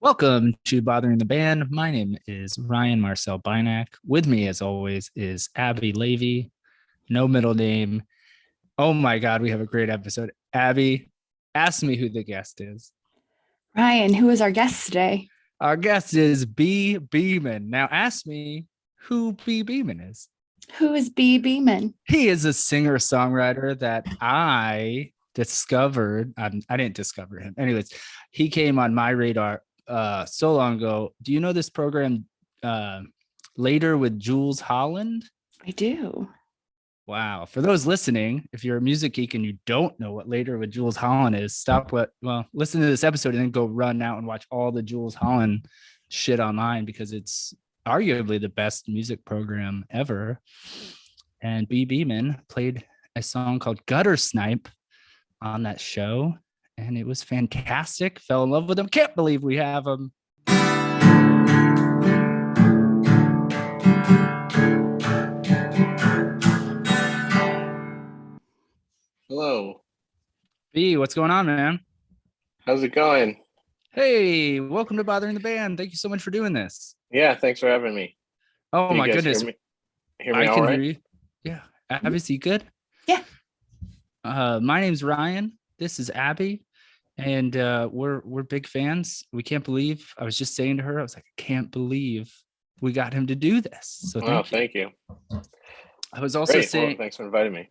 Welcome to Bothering the Band. My name is Ryan Marcel Bynack. With me, as always, is Abby Levy. No middle name. Oh my God, we have a great episode. Abby, ask me who the guest is. Ryan, who is our guest today? Our guest is Bhi Bhiman. Now, ask me who Bhi Bhiman is. Who is Bhi Bhiman? He is a singer-songwriter that I discovered. I didn't discover him. Anyways, he came on my radar so long ago. Do you know this program Later with Jules Holland? I do. Wow. For those listening, if you're a music geek and you don't know what Later with Jules Holland is, listen to this episode and then go run out and watch all the Jules Holland shit online because it's arguably the best music program ever. And Bhi Bhiman played a song called Gutter Snipe on that show, and it was fantastic. Fell in love with him. Can't believe we have him. Hello. B, what's going on, man? How's it going? Hey, welcome to Bothering the Band. Thank you so much for doing this. Yeah, thanks for having me. Oh my goodness. Hear me all right? Hear you. Yeah. Abby, you good? Yeah. My name's Ryan. This is Abby. And we're big fans. We can't believe. I was just saying to her, I was like, I can't believe we got him to do this. So thank you. I was also saying, thanks for inviting me.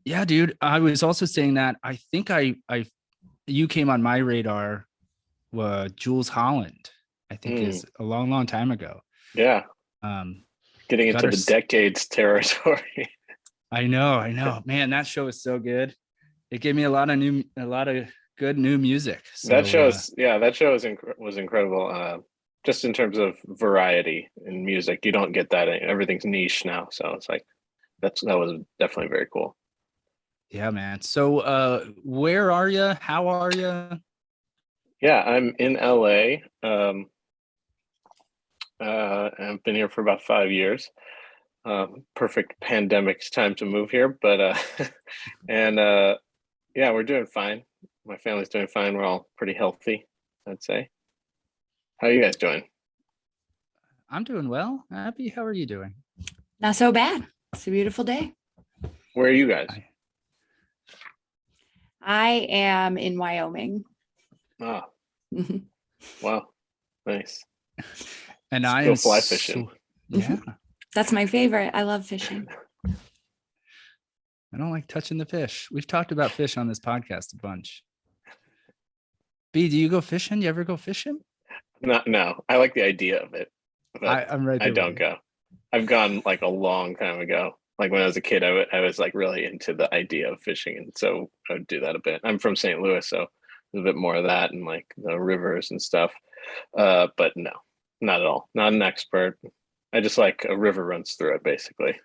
Yeah, dude. I was also saying that I think you came on my radar. Jules Holland, I think is a long time ago. Yeah. Getting into the decades territory. I know, man. That show is so good. It gave me a lot of good new music. So, that show was incredible. Just in terms of variety in music, you don't get that. Everything's niche now, so it's like that was definitely very cool. Yeah, man. So, where are you? How are you? Yeah, I'm in LA. I've been here for about 5 years. Perfect pandemic's time to move here, but yeah, we're doing fine. My family's doing fine. We're all pretty healthy, I'd say. How are you guys doing? I'm doing well. Abby, how are you doing? Not so bad. It's a beautiful day. Where are you guys? I am in Wyoming. Ah, wow, nice. And Let's I go am fly fishing. Yeah, That's my favorite. I love fishing. I don't like touching the fish. We've talked about fish on this podcast a bunch. B, do you go fishing? You ever go fishing? No. I like the idea of it. But I'm right there. I don't go. I've gone like a long time ago. Like when I was a kid, I was like really into the idea of fishing, and so I would do that a bit. I'm from St. Louis, so there's a bit more of that and like the rivers and stuff. But no, not at all. Not an expert. I just like a river runs through it, basically.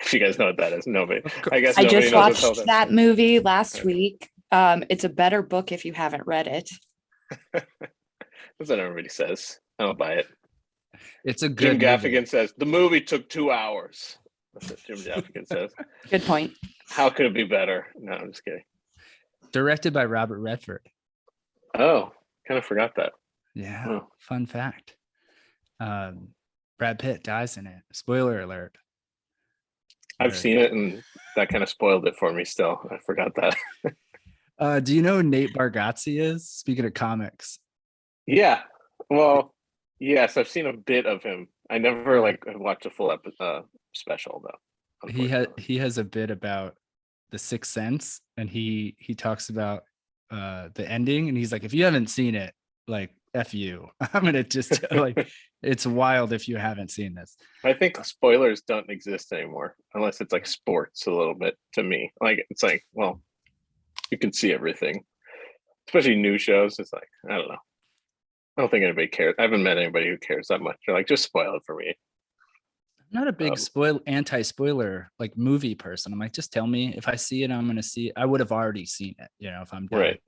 If you guys know what that is, nobody. I guess I nobody just knows watched that movie last week. It's a better book if you haven't read it. That's what everybody says. I don't buy it. It's a good Jim Gaffigan says the movie took 2 hours. That's what Jim Gaffigan says. Good point. How could it be better? No, I'm just kidding. Directed by Robert Redford. Oh, kind of forgot that. Yeah. Oh. Fun fact. Brad Pitt dies in it. Spoiler alert. I've seen it, and that kind of spoiled it for me still. I forgot that. Do you know who Nate Bargatze is? Speaking of comics. Yeah. Well, yes, I've seen a bit of him. I never watched a full special though. He has a bit about The Sixth Sense, and he talks about the ending, and he's like, if you haven't seen it, like F you. I'm gonna just like it's wild if you haven't seen this. I think spoilers don't exist anymore unless it's like sports a little bit to me. Like it's like, well, you can see everything. Especially new shows. It's like, I don't know. I don't think anybody cares. I haven't met anybody who cares that much. They're like, just spoil it for me. I'm not a big anti-spoiler like movie person. I'm like, just tell me if I see it, I'm gonna see it. I would have already seen it, if I'm done. Right.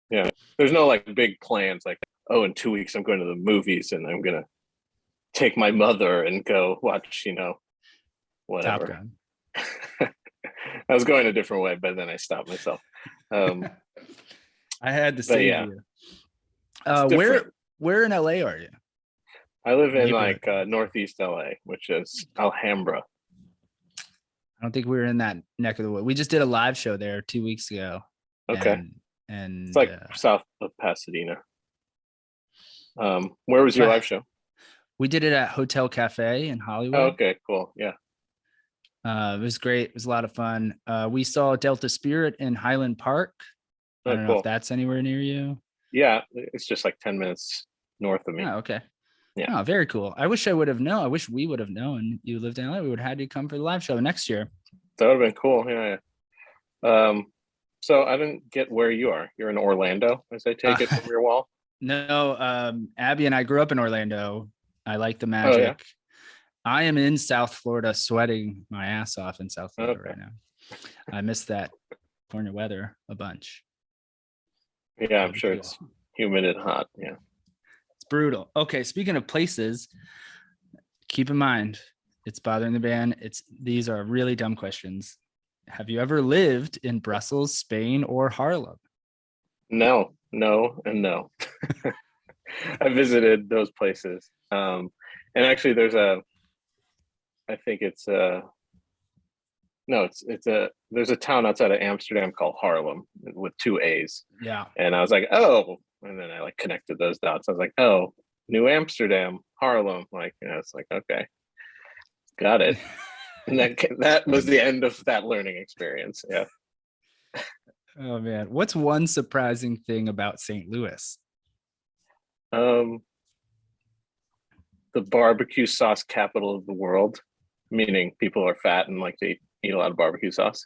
Yeah. There's no like big plans like, oh, in 2 weeks I'm going to the movies and I'm gonna take my mother and go watch, whatever. Top Gun. I was going a different way, but then I stopped myself. I had to save you. different. Where in LA are you? I live in Neighborhood. like Northeast LA, which is Alhambra. I don't think we were in that neck of the wood. We just did a live show there 2 weeks ago. Okay. And It's like south of Pasadena. Where was your live show? we did it at Hotel Cafe in Hollywood. Oh, okay, cool. Yeah. It was great. It was a lot of fun. We saw Delta Spirit in Highland Park. I don't know cool. if that's anywhere near you. Yeah, it's just like 10 minutes north of me. Oh, okay. Yeah. Oh, very cool. I wish I would have known. I wish we would have known you lived in LA. We would have had you come for the live show next year. That would have been cool. Yeah. So I didn't get where you are. You're in Orlando, as I take it from your wall. No, Abby and I grew up in Orlando. I like the magic. Oh, yeah? I am in South Florida, sweating my ass off in South Florida Okay. right now. I miss that California weather a bunch. Yeah, I'm sure it's humid and hot. Yeah. It's brutal. Okay, speaking of places, keep in mind, it's bothering the band. These are really dumb questions. Have you ever lived in Brussels, Spain, or Harlem? No, and no. I visited those places. And actually there's there's a town outside of Amsterdam called Harlem with 2 A's. Yeah. And I was like, oh, and then I like connected those dots. I was like, oh, New Amsterdam, Harlem. Like, it's like, okay, got it. And that was the end of that learning experience. Yeah. Oh man, what's one surprising thing about St. Louis? The barbecue sauce capital of the world, meaning people are fat and like to eat a lot of barbecue sauce.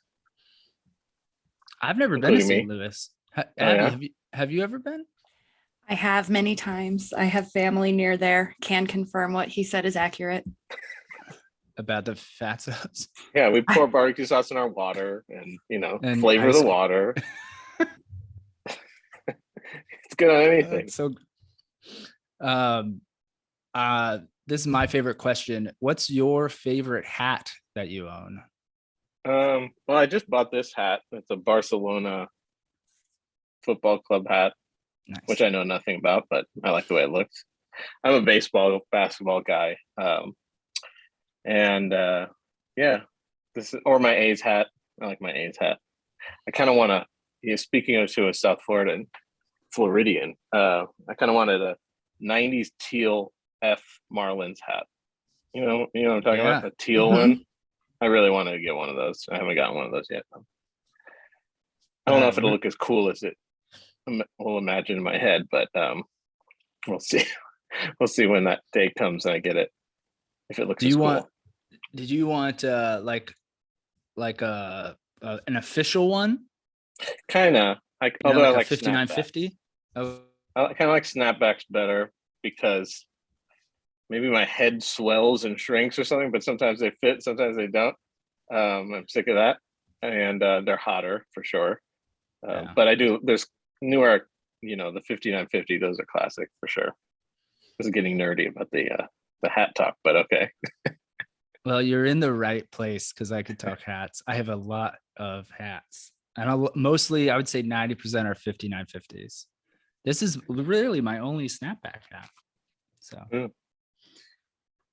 I've never been to Including St. me. Louis. Yeah? Have you ever been? I have many times. I have family near there. Can confirm what he said is accurate. About the fat sauce? Yeah, we pour barbecue sauce in our water and And flavor ice the cream. water. It's good on anything. So, this is my favorite question. What's your favorite hat that you own? Well, I just bought this hat. It's a Barcelona football club hat, Nice. which I know nothing about, but I like the way it looks. I'm a basketball guy. Yeah, or my A's hat. I like my A's hat. I kind of want to, speaking of to a South Floridian, I kind of wanted a 90s teal F Marlins hat. You know what I'm talking about? A teal one. I really wanted to get one of those. I haven't gotten one of those yet. I don't know if it'll look as cool as it will imagine in my head, but we'll see. We'll see when that day comes and I get it. If it looks cool. Did you want like an official one? Kind of. Although like I like 5950. Oh, I kind of like snapbacks better because maybe my head swells and shrinks or something, but sometimes they fit, sometimes they don't. I'm sick of that. And they're hotter for sure. Yeah. But there's newer, the 5950, those are classic for sure. This is getting nerdy about the hat talk, but okay. Well, you're in the right place because I could talk hats. I have a lot of hats. And mostly, I would say 90% are 5950s. This is really my only snapback hat. So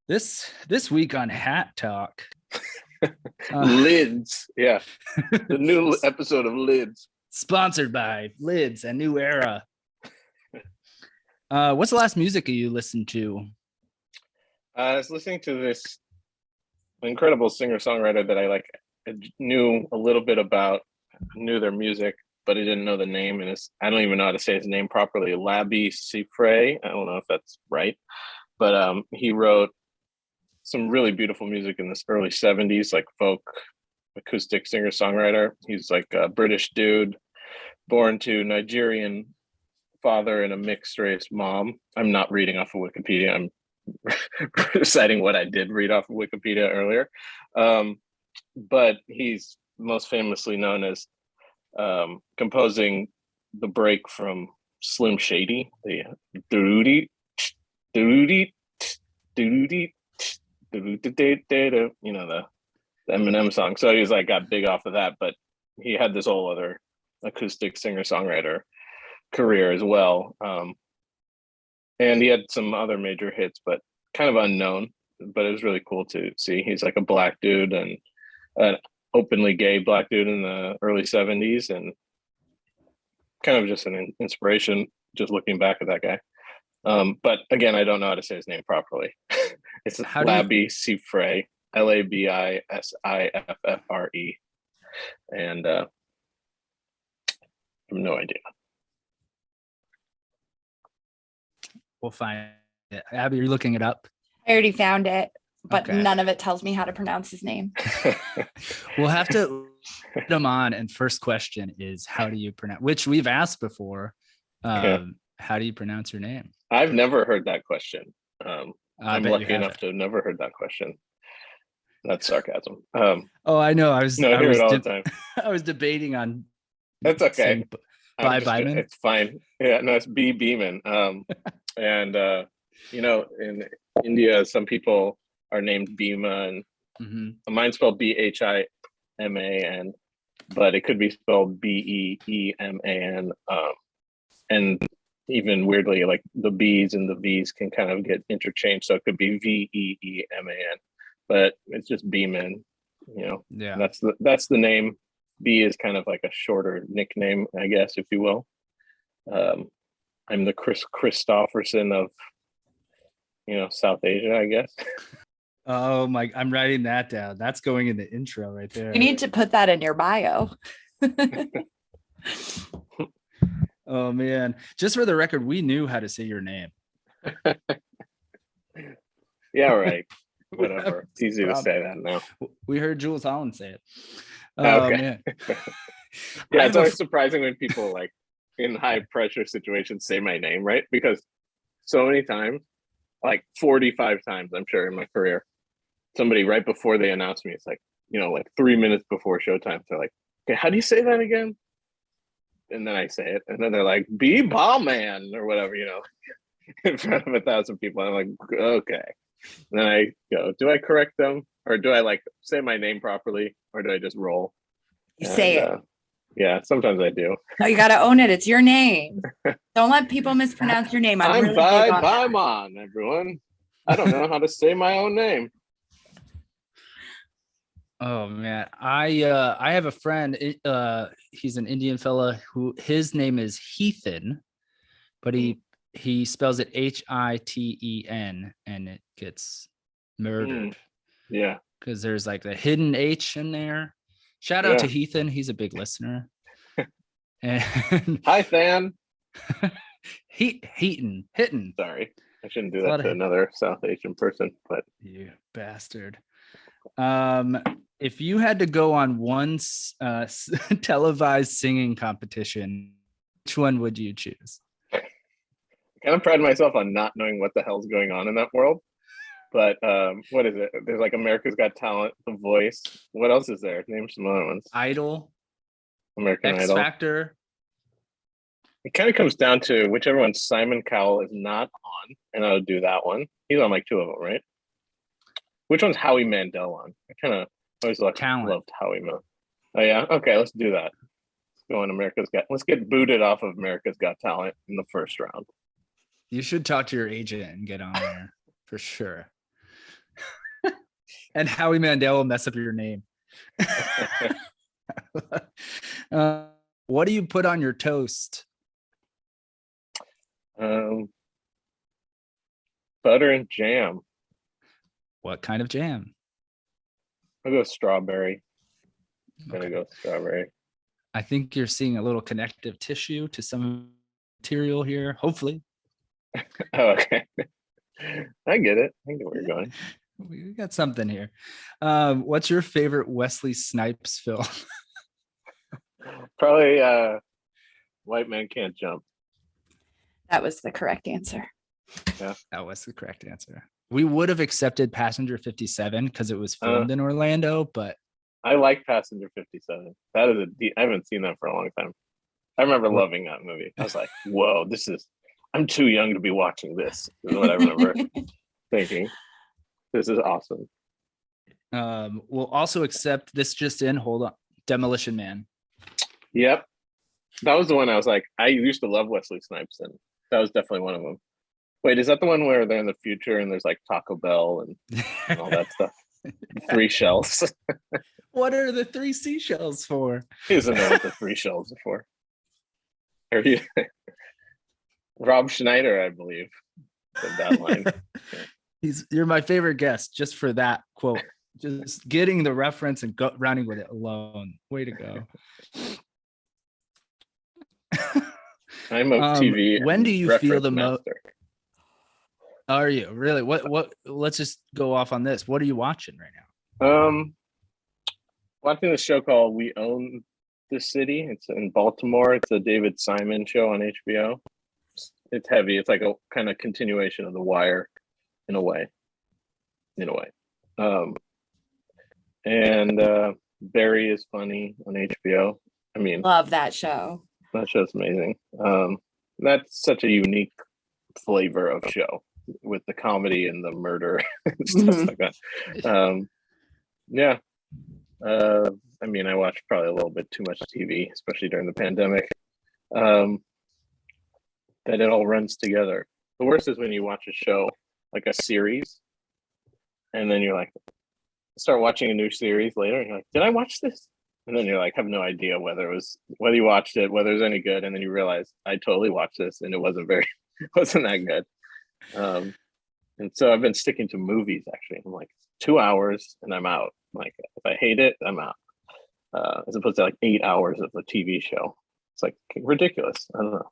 this week on Hat Talk. Lids. Yeah. The new episode of Lids. Sponsored by Lids and New Era. What's the last music you listened to? I was listening to this incredible singer-songwriter that I knew a little bit about, knew their music, but I didn't know the name. And I don't even know how to say his name properly. Labi Siffre. I don't know if that's right. But he wrote some really beautiful music in the early 70s, like folk acoustic singer-songwriter. He's like a British dude, born to Nigerian father and a mixed race mom. I'm not reading off of Wikipedia. I'm reciting what I did read off of Wikipedia earlier. But he's most famously known as composing the break from Slim Shady, the doody doody doody the Eminem song. So he's got big off of that, but he had this whole other acoustic singer-songwriter career as well. and he had some other major hits, but kind of unknown. But it was really cool to see. He's like a black dude and an openly gay black dude in the early 70s, and kind of just an inspiration just looking back at that guy. But again, I don't know how to say his name properly. It's Labby Siffre, Labisiffre, and I have no idea. We'll find it. Abby, you're looking it up. I already found it, but Okay. none of it tells me how to pronounce his name. We'll have to put him on. And first question is, how do you pronounce? Which we've asked before. How do you pronounce your name? I've never heard that question. I'm bet lucky you enough haven't. to have never heard that question. That's sarcasm. Oh, I know. I hear was it all the time. I was debating on. That's okay. saying Bhi Bhiman. It's fine. Yeah, no, it's Bhi Bhiman. And in India, some people are named Bhiman. Mm-hmm. Mine's spelled Bhiman, but it could be spelled Beeman. And even weirdly, like the B's and the V's can kind of get interchanged, so it could be Veeman, but it's just Beeman. Yeah, that's the name. B is kind of like a shorter nickname, I guess, if you will. I'm the Chris Christopherson of South Asia, I guess. Oh my! I'm writing that down. That's going in the intro right there. You need to put that in your bio. Oh man! Just for the record, we knew how to say your name. Yeah, right. Whatever. It's easy to say that now. We heard Jules Holland say it. Okay. Man. Yeah, it's always surprising when people like in high pressure situations say my name, right? Because so many times, like 45 times, I'm sure in my career, somebody right before they announce me, it's like, like 3 minutes before showtime, they're like, okay, how do you say that again? And then I say it, and then they're like, Bhi Bhiman or whatever, in front of 1,000 people. I'm like, okay. And then I go, do I correct them, or do I like say my name properly, or do I just roll? You say it. Yeah, sometimes I do. No, you got to own it. It's your name. Don't let people mispronounce your name. I'm really Bhi big on that. Bhiman, everyone. I don't know how to say my own name. Oh man, I have a friend. He's an Indian fella who his name is Heathen, but he spells it Hiten, and it gets murdered. Yeah, because there's like the hidden H in there. Shout out to Heathen, he's a big listener. And hi, Than. Heaton. Sorry, I shouldn't do that to another South Asian person, but you bastard. If you had to go on one televised singing competition, which one would you choose? I kind of pride myself on not knowing what the hell's going on in that world. But what is it? There's like America's Got Talent, The Voice. What else is there? Name some other ones. Idol. American X Idol. Factor. It kind of comes down to whichever one Simon Cowell is not on, and I would do that one. He's on like 2 of them, right? Which one's Howie Mandel on? I kind of always loved Howie Mandel. Oh yeah, okay, let's do that. Let's go on Let's get booted off of America's Got Talent in the first round. You should talk to your agent and get on there for sure. And Howie Mandel will mess up your name. What do you put on your toast? Butter and jam. What kind of jam? I'll go strawberry. I'm Okay. gonna go strawberry. I think you're seeing a little connective tissue to some material here, hopefully. Oh, okay. I get it. I get where you're going. We got something here. What's your favorite Wesley Snipes film? Probably White Man Can't Jump. That was the correct answer. Yeah, that was the correct answer. We would have accepted Passenger 57 because it was filmed in Orlando, but I like Passenger 57. That is I haven't seen that for a long time. I remember loving that movie. I was like, whoa, I'm too young to be watching this, is what I remember thinking. This is awesome. We'll also accept this just in. Hold on. Demolition Man. Yep. That was the one I was like, I used to love Wesley Snipes, and that was definitely one of them. Wait, is that the one where they're in the future and there's like Taco Bell and all that stuff? 3 shells. What are the 3 seashells for? He doesn't know what the 3 shells are for. Or Rob Schneider, I believe, said that line. You're my favorite guest just for that quote. Just getting the reference and running with it alone. Way to go. I'm a TV. When do you feel the most? master. Are you really? What? Let's just go off on this. What are you watching right now? Watching a show called We Own the City. It's in Baltimore. It's a David Simon show on HBO. It's heavy. It's like a kind of continuation of The Wire in a way. And Barry is funny on HBO. I mean, Love that show. that show's amazing. That's such a unique flavor of show with the comedy and the murder and stuff like that. Yeah. I mean, I watched probably a little bit too much TV, especially during the pandemic. That it all runs together. The worst is when you watch a show, like a series, and then you're like, start watching a new series later, and you're like, did I watch this? And then you're like, have no idea whether you watched it, whether it was any good, and then you realize I totally watched this and it wasn't that good. And so I've been sticking to movies actually. I'm like 2 hours and I'm out. Like if I hate it, I'm out. As opposed to like 8 hours of a TV show. It's like ridiculous. I don't know.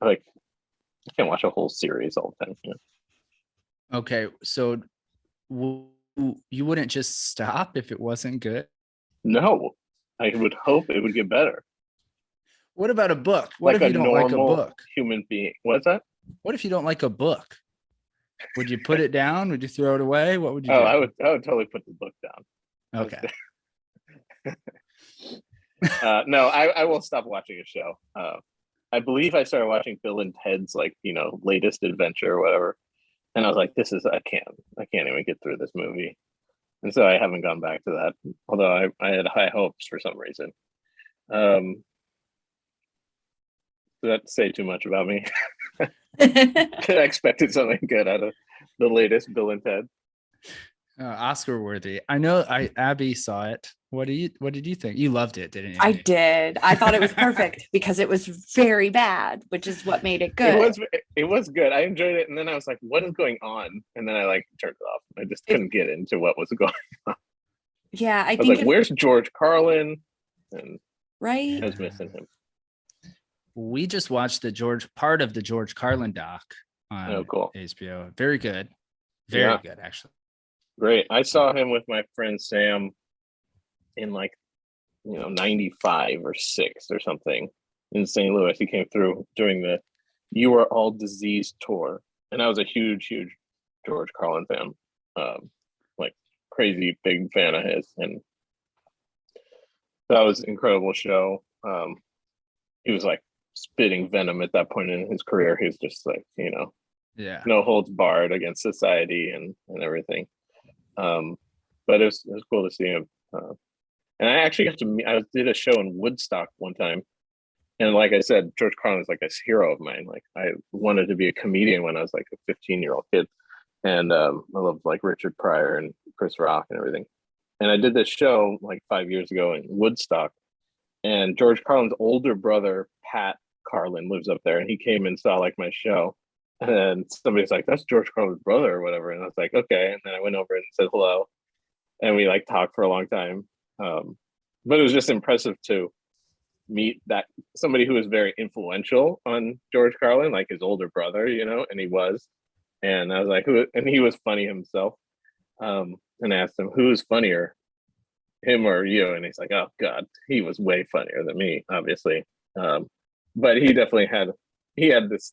Like I can't watch a whole series all the time. You know? Okay, so you wouldn't just stop if it wasn't good? No, I would hope it would get better. What about a book? What Like if you don't like a book? Human being. What's that? What if you don't like a book? Would you put it down? Would you throw it away? What would you Oh, do? I would totally put the book down. Okay. No, I will stop watching a show. I believe I started watching Bill and Ted's latest adventure or whatever, and I was like, I can't even get through this movie, and so I haven't gone back to that. Although I had high hopes for some reason. Did that say too much about me? I expected something good out of the latest Bill and Ted. Oscar worthy. I know. Abby saw it. What did you think? You loved it, didn't you? I did. I thought it was perfect because it was very bad, which is what made it good. It was good. I enjoyed it, and then I was like, "What is going on?" And then I turned it off. I just couldn't get into what was going on. Yeah, I was like, "Where's George Carlin?" And right. I was missing him. We just watched part of the George Carlin doc on HBO. Very good. Very good, actually. Great. I saw him with my friend Sam in 95 or 6 or something in St. Louis. He came through doing the You Are All Diseased tour. And I was a huge George Carlin fan. Crazy big fan of his. And that was an incredible show. He was spitting venom at that point in his career. He was just no holds barred against society and everything. But it was cool to see him. And I actually I did a show in Woodstock one time. And like I said, George Carlin is like a hero of mine. I wanted to be a comedian when I was a 15-year-old kid. And I loved Richard Pryor and Chris Rock and everything. And I did this show 5 years ago in Woodstock. And George Carlin's older brother, Pat Carlin, lives up there. And he came and saw my show. And somebody's like, that's George Carlin's brother or whatever. And I was like, okay. And then I went over and said hello. And we talked for a long time. But it was just impressive to meet somebody who was very influential on George Carlin, his older brother, and he was. And I was like, who? And he was funny himself. And I asked him, who's funnier, him or you? And he's like, oh God, he was way funnier than me, obviously. But he definitely had this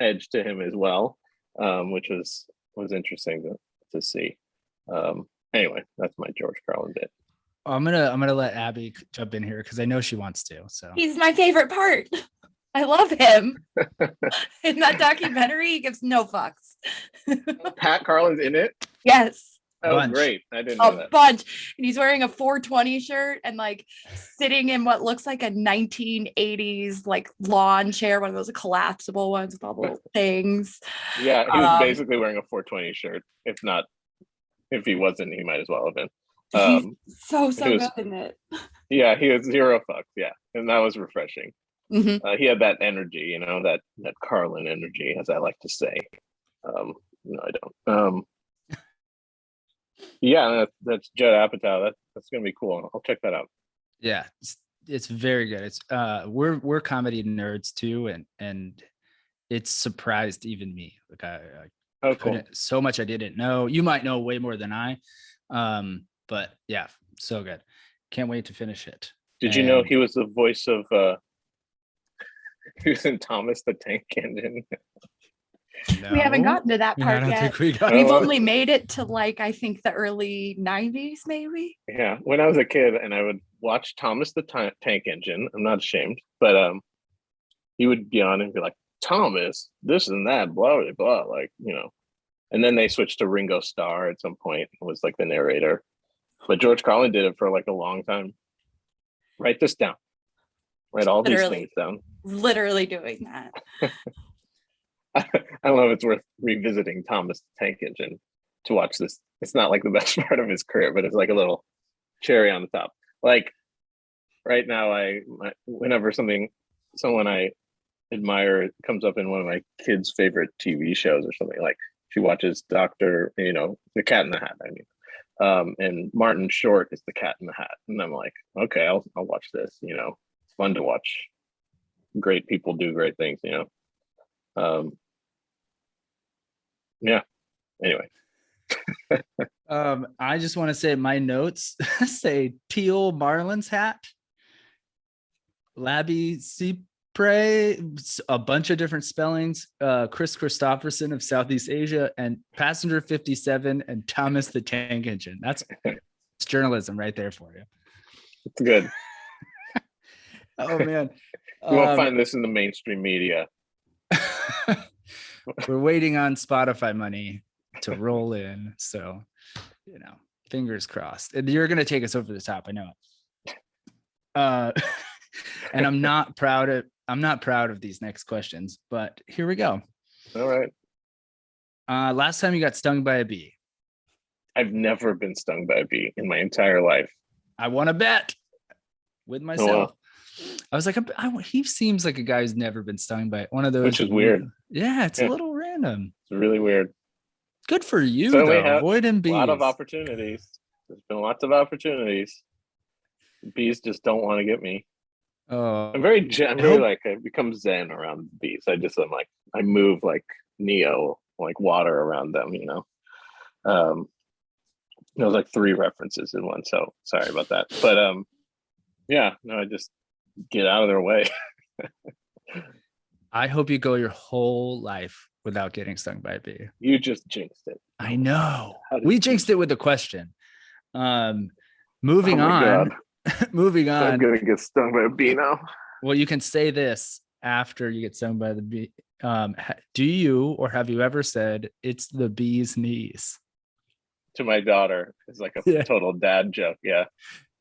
edge to him as well, which was interesting to see. Anyway, that's my George Carlin bit. I'm gonna let Abby jump in here because I know she wants to. So he's my favorite part. I love him. In that documentary, he gives no fucks. Pat Carlin's in it? Yes. Oh, Bunch. great! I didn't know A that. bunch. And he's wearing a 420 shirt and like sitting in what looks like a 1980s like lawn chair, one of those collapsible ones with all the little things. Yeah, he was basically wearing a 420 shirt. If he wasn't, he might as well have been. He's so he was- good in it. Yeah, he was zero fucks. Yeah, and that was refreshing. Mhm. He had that energy, that Carlin energy, as I like to say. No, I don't. Yeah, that's Judd Apatow. That's gonna be cool. I'll check that out. Yeah, it's very good. It's we're comedy nerds too, and it's surprised even me. Like I Oh, cool. so much I didn't know. You might know way more than I. But yeah, so good. Can't wait to finish it. Did you know he was the voice of he was in Thomas the Tank Engine? We haven't gotten to that part I don't yet. think we got We've Oh, only made it to like I think the early 90s, maybe. Yeah, when I was a kid and I would watch Thomas the Tank Engine, I'm not ashamed, but he would be on and be like, Thomas, this and that, blah blah blah, like, and then they switched to Ringo Starr at some point, was like the narrator. But George Carlin did it for like a long time. Write this down. Write all these things down. Literally doing that. I don't know if it's worth revisiting Thomas the Tank Engine to watch this. It's not like the best part of his career, but it's like a little cherry on the top. Like right now, whenever someone I admire comes up in one of my kids' favorite TV shows or something, like she watches Doctor, the Cat in the Hat. I mean, and Martin Short is the Cat in the Hat, and I'm like, okay, I'll watch this. It's fun to watch great people do great things. Yeah. Anyway. I just want to say my notes say teal Marlins hat, Labby Cipre, a bunch of different spellings, Chris Christopherson of Southeast Asia, and Passenger 57 and Thomas the Tank Engine. That's journalism right there for you. It's good. Oh man. You won't find this in the mainstream media. We're waiting on Spotify money to roll in. So, fingers crossed. And you're going to take us over the top. I know it. And I'm not proud of these next questions, but here we go. All right. Last time you got stung by a bee. I've never been stung by a bee in my entire life. I want to bet with myself. Oh, wow. I was like, he seems like a guy who's never been stung by one of those. Which is weird. Yeah, it's a little random. It's really weird. Good for you, So we though. have Avoiding bees. A lot of opportunities. There's been lots of opportunities. Bees just don't want to get me. Oh, I'm very like, I become zen around bees. I'm like, I move like Neo, like water around them, There's like 3 references in one, so sorry about that. But yeah, no, I just get out of their way. I hope you go your whole life without getting stung by a bee. You just jinxed it. I know. We jinxed it with the question. Moving on. God. Moving on. I'm gonna get stung by a bee now. Well, you can say this after you get stung by the bee. Do you or have you ever said it's the bee's knees? To my daughter, it's like a total dad joke. Yeah.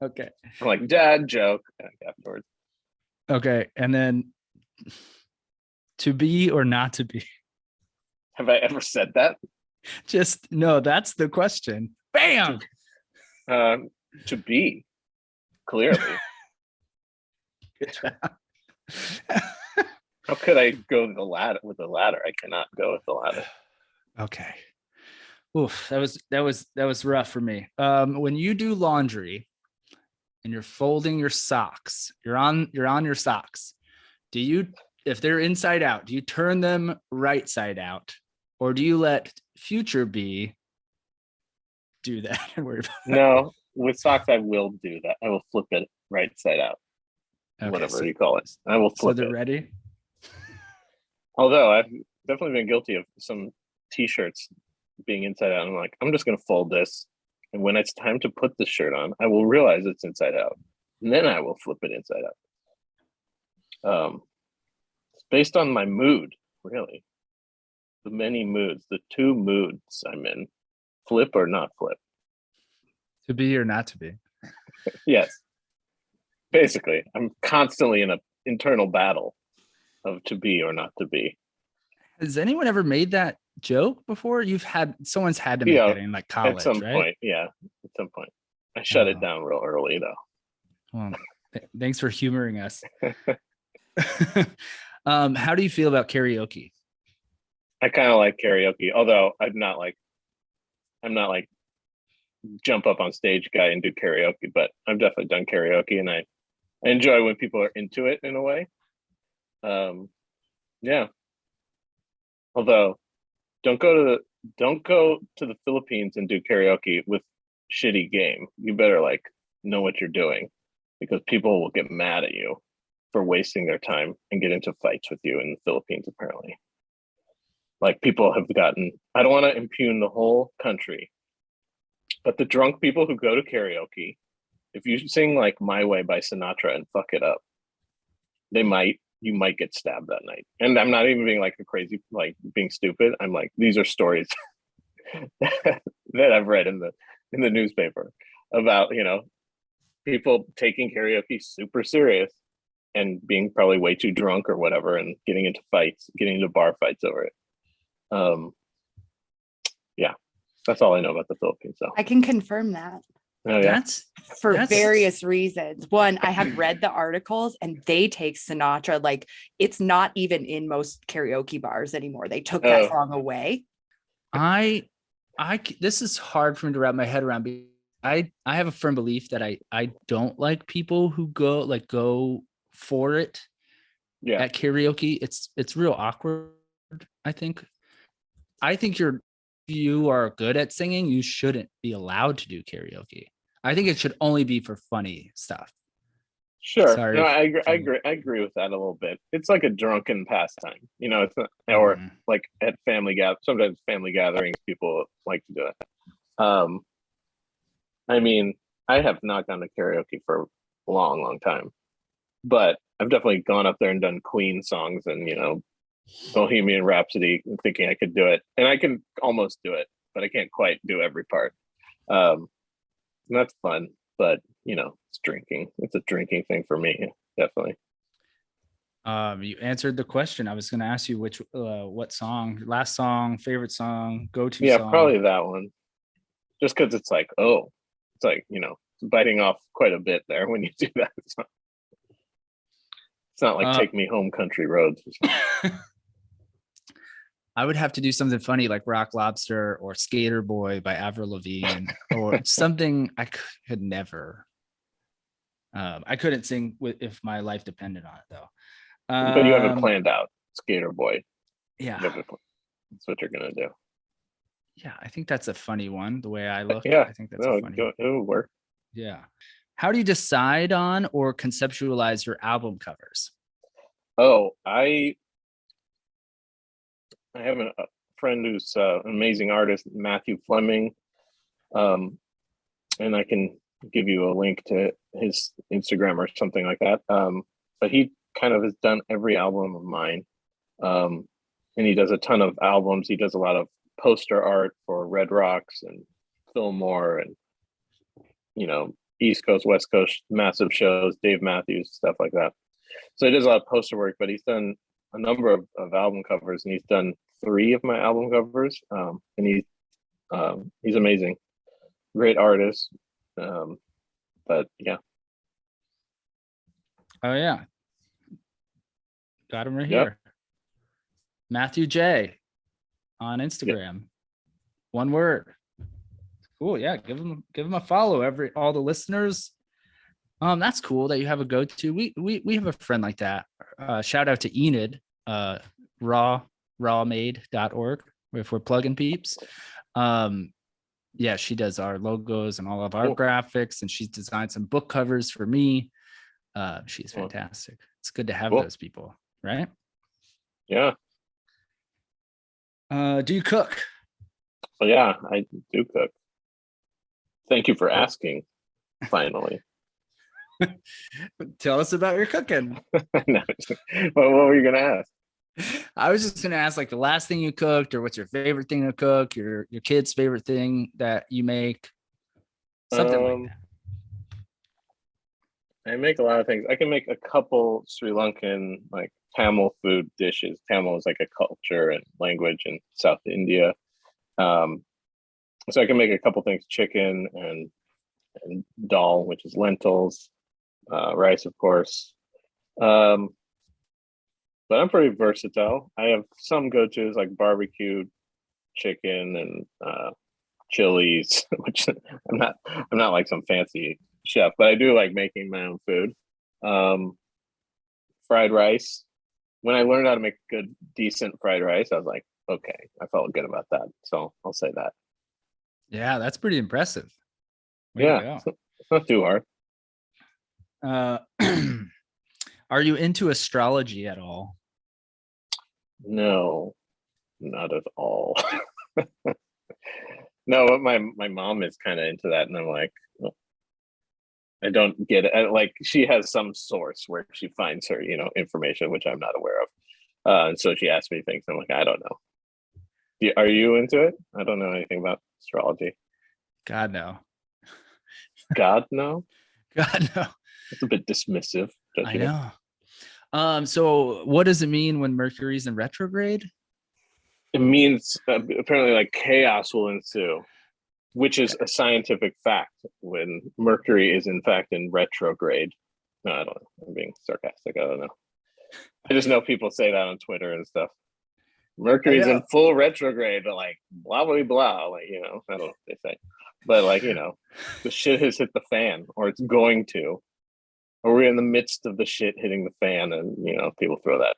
Okay. I'm like, dad joke afterwards. Okay. And then to be or not to be? Have I ever said that? Just no, that's the question. Bam. To be, clearly. Good job. How could I go with the ladder? I cannot go with the ladder. Okay. Oof, that was rough for me. When you do laundry and you're folding your socks, you're on your socks. Do you, if they're inside out, do you turn them right side out, or do you let future bee do that? No, with socks I will do that. I will flip it right side out. Okay, whatever you call it. I will flip it. So they're ready? Although I've definitely been guilty of some t-shirts being inside out. I'm like, I'm just going to fold this. And when it's time to put the shirt on, I will realize it's inside out. And then I will flip it inside out. It's based on my mood, really. The many moods, the 2 moods I'm in, flip or not flip. To be or not to be. Yes. Basically, I'm constantly in an internal battle of to be or not to be. Has anyone ever made that joke before? Someone's had to make Yeah, that in like at college, some right? point. Yeah, at some point. I shut it Oh, down real early though. well, thanks for humoring us. How do you feel about karaoke? I kind of like karaoke, although I'm not like jump up on stage guy and do karaoke, but I've definitely done karaoke and I enjoy when people are into it in a way. Um, yeah. Although don't go to the Philippines and do karaoke with shitty game. You better like know what you're doing because people will get mad at you for wasting their time and get into fights with you in the Philippines apparently. Like people have gotten I don't want to impugn the whole country, but the drunk people who go to karaoke, if you sing like My Way by Sinatra and fuck it up, you might get stabbed that night. And I'm not even being like a crazy, like being stupid. I'm like, these are stories that I've read in the newspaper about, people taking karaoke super serious and being probably way too drunk or whatever and getting into fights, getting into bar fights over it. Yeah, that's all I know about the Philippines. So I can confirm that. oh yeah, For various reasons. One, I have read the articles and they take Sinatra, like it's not even in most karaoke bars anymore. They took that song away. This is hard for me to wrap my head around because I have a firm belief that I don't like people who go for it at karaoke. It's real awkward. I think you are good at singing, you shouldn't be allowed to do karaoke. I think it should only be for funny stuff. Sure. Sorry. No, I agree with that a little bit. It's like a drunken pastime, it's not, or like at sometimes family gatherings, people like to do it. I mean, I have not gone to karaoke for a long, long time, but I've definitely gone up there and done Queen songs and, Bohemian Rhapsody thinking I could do it. And I can almost do it, but I can't quite do every part. And that's fun, but it's drinking. It's a drinking thing for me, definitely. You answered the question. I was going to ask you what song, last song, favorite song, go-to song. Yeah, probably that one. Just because it's like, it's biting off quite a bit there when you do that. It's not like Take Me Home Country Roads or something. I would have to do something funny like Rock Lobster or Skater Boy by Avril Lavigne or something I could never. I couldn't sing if my life depended on it though. But you haven't planned out Skater Boy. Yeah. That's what you're going to do. Yeah, I think that's a funny one. The way I look, yeah, I think that's a funny one. It would work. Yeah. How do you decide on or conceptualize your album covers? Oh, I have a friend who's an amazing artist, Matthew Fleming, and I can give you a link to his Instagram or something like that. But he kind of has done every album of mine, and he does a ton of albums. He does a lot of poster art for Red Rocks and Fillmore and East Coast, West Coast, massive shows, Dave Matthews, stuff like that. So he does a lot of poster work, but he's done a number of album covers, and he's done 3 of my album covers. And he's amazing, great artist. But yeah. Oh yeah, got him right here. Matthew J on Instagram. Yep. One word. Cool. Yeah, give him a follow. All the listeners. That's cool that you have a go-to. We have a friend like that. Shout out to Enid, rawmade.org, if we're plugging peeps. Yeah, she does our logos and all of our graphics, and she's designed some book covers for me. She's fantastic. It's good to have those people, right? Yeah. Do you cook? Well, yeah, I do cook. Thank you for asking. Finally. Tell us about your cooking. No, what were you gonna ask? I was just gonna ask like the last thing you cooked, or what's your favorite thing to cook, your kid's favorite thing that you make. Something like Um, that. I make a lot of things. I can make a couple Sri Lankan like Tamil food dishes. Tamil is like a culture and language in South India. Um, so I can make a couple things: chicken and dal, which is lentils, rice, of course. Um, but I'm pretty versatile. I have some go-tos like barbecued chicken and chilies, which I'm not like some fancy chef, but I do like making my own food. Um, Fried rice. When I learned how to make good, decent fried rice, I was like, okay, I felt good about that. So I'll say that. Yeah, that's pretty impressive. Way to Yeah, go. it's not too hard. Uh, are you into astrology at all? No, not at all. No, but my mom is kind of into that, and I'm like, well, I don't get it. Like she has some source where she finds her, information which I'm not aware of, and so she asked me things. I'm like, I don't know. Are you into it? I don't know anything about astrology. God no. God, no. God no. It's a bit dismissive. Don't I you think? know. So what does it mean when Mercury's in retrograde? It means apparently like chaos will ensue, which is a scientific fact when Mercury is in fact in retrograde. No, I don't know. I'm being sarcastic. I don't know. I just know people say that on Twitter and stuff. I Mercury's in know. full retrograde, but like blah blah blah. Like, I don't know what they say. But like, the shit has hit the fan, or it's going to, or we're in the midst of the shit hitting the fan, and people throw that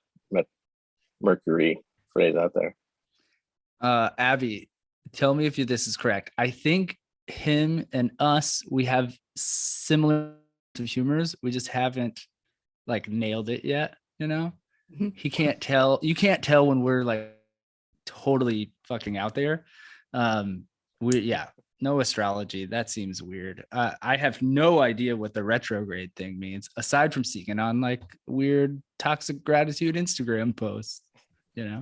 Mercury phrase out there. Abby, tell me if this is correct. I think him and us, we have similar humors. We just haven't like nailed it yet, He can't tell, you can't tell when we're like totally fucking out there. Yeah, no astrology. That seems weird. I have no idea what the retrograde thing means, aside from seeing on like weird toxic gratitude Instagram posts, Yeah,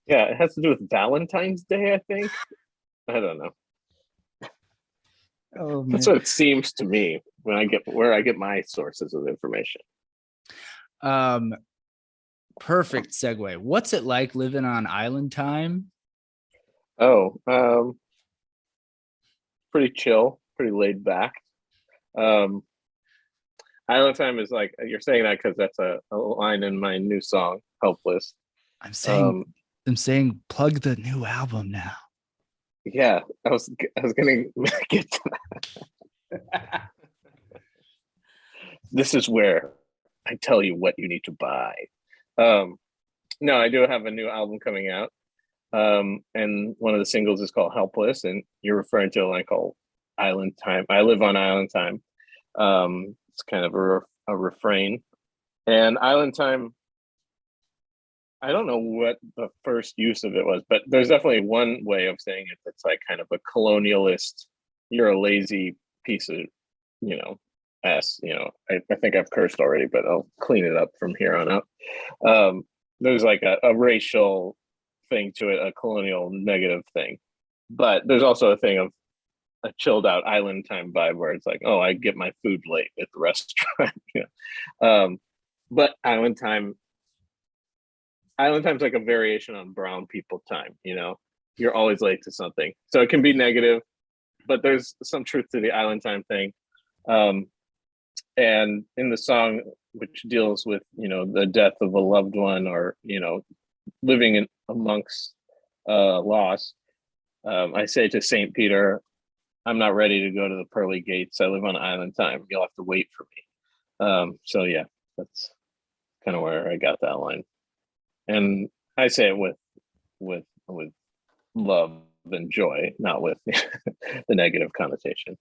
it has to do with Valentine's Day, I think. I don't know. Oh That's man. what it seems to me when I get where I get my sources of information. Um, perfect segue. What's it like living on island time? Oh, pretty chill, pretty laid back. Um, Island Time is like you're saying that because that's a line in my new song, "Helpless." I'm saying, Um, plug the new album now. yeah, I was gonna get to that. This is where I tell you what you need to buy. Um, no, I do have a new album coming out. And one of the singles is called Helpless, and you're referring to a line called Island Time. I live on Island Time. It's kind of a refrain. And Island Time, I don't know what the first use of it was, but there's definitely one way of saying it that's like kind of a colonialist, you're a lazy piece of, I think I've cursed already, but I'll clean it up from here on out. There's like a racial thing to it, a colonial negative thing. But there's also a thing of a chilled out island time vibe where it's like, oh, I get my food late at the restaurant. But Island time's like a variation on brown people time, You're always late to something. So it can be negative, but there's some truth to the island time thing. And in the song, which deals with, the death of a loved one or, living amongst loss, I say to St. Peter, I'm not ready to go to the pearly gates. I live on island time. You'll have to wait for me. So yeah, that's kind of where I got that line. And I say it with love and joy, not with the negative connotation.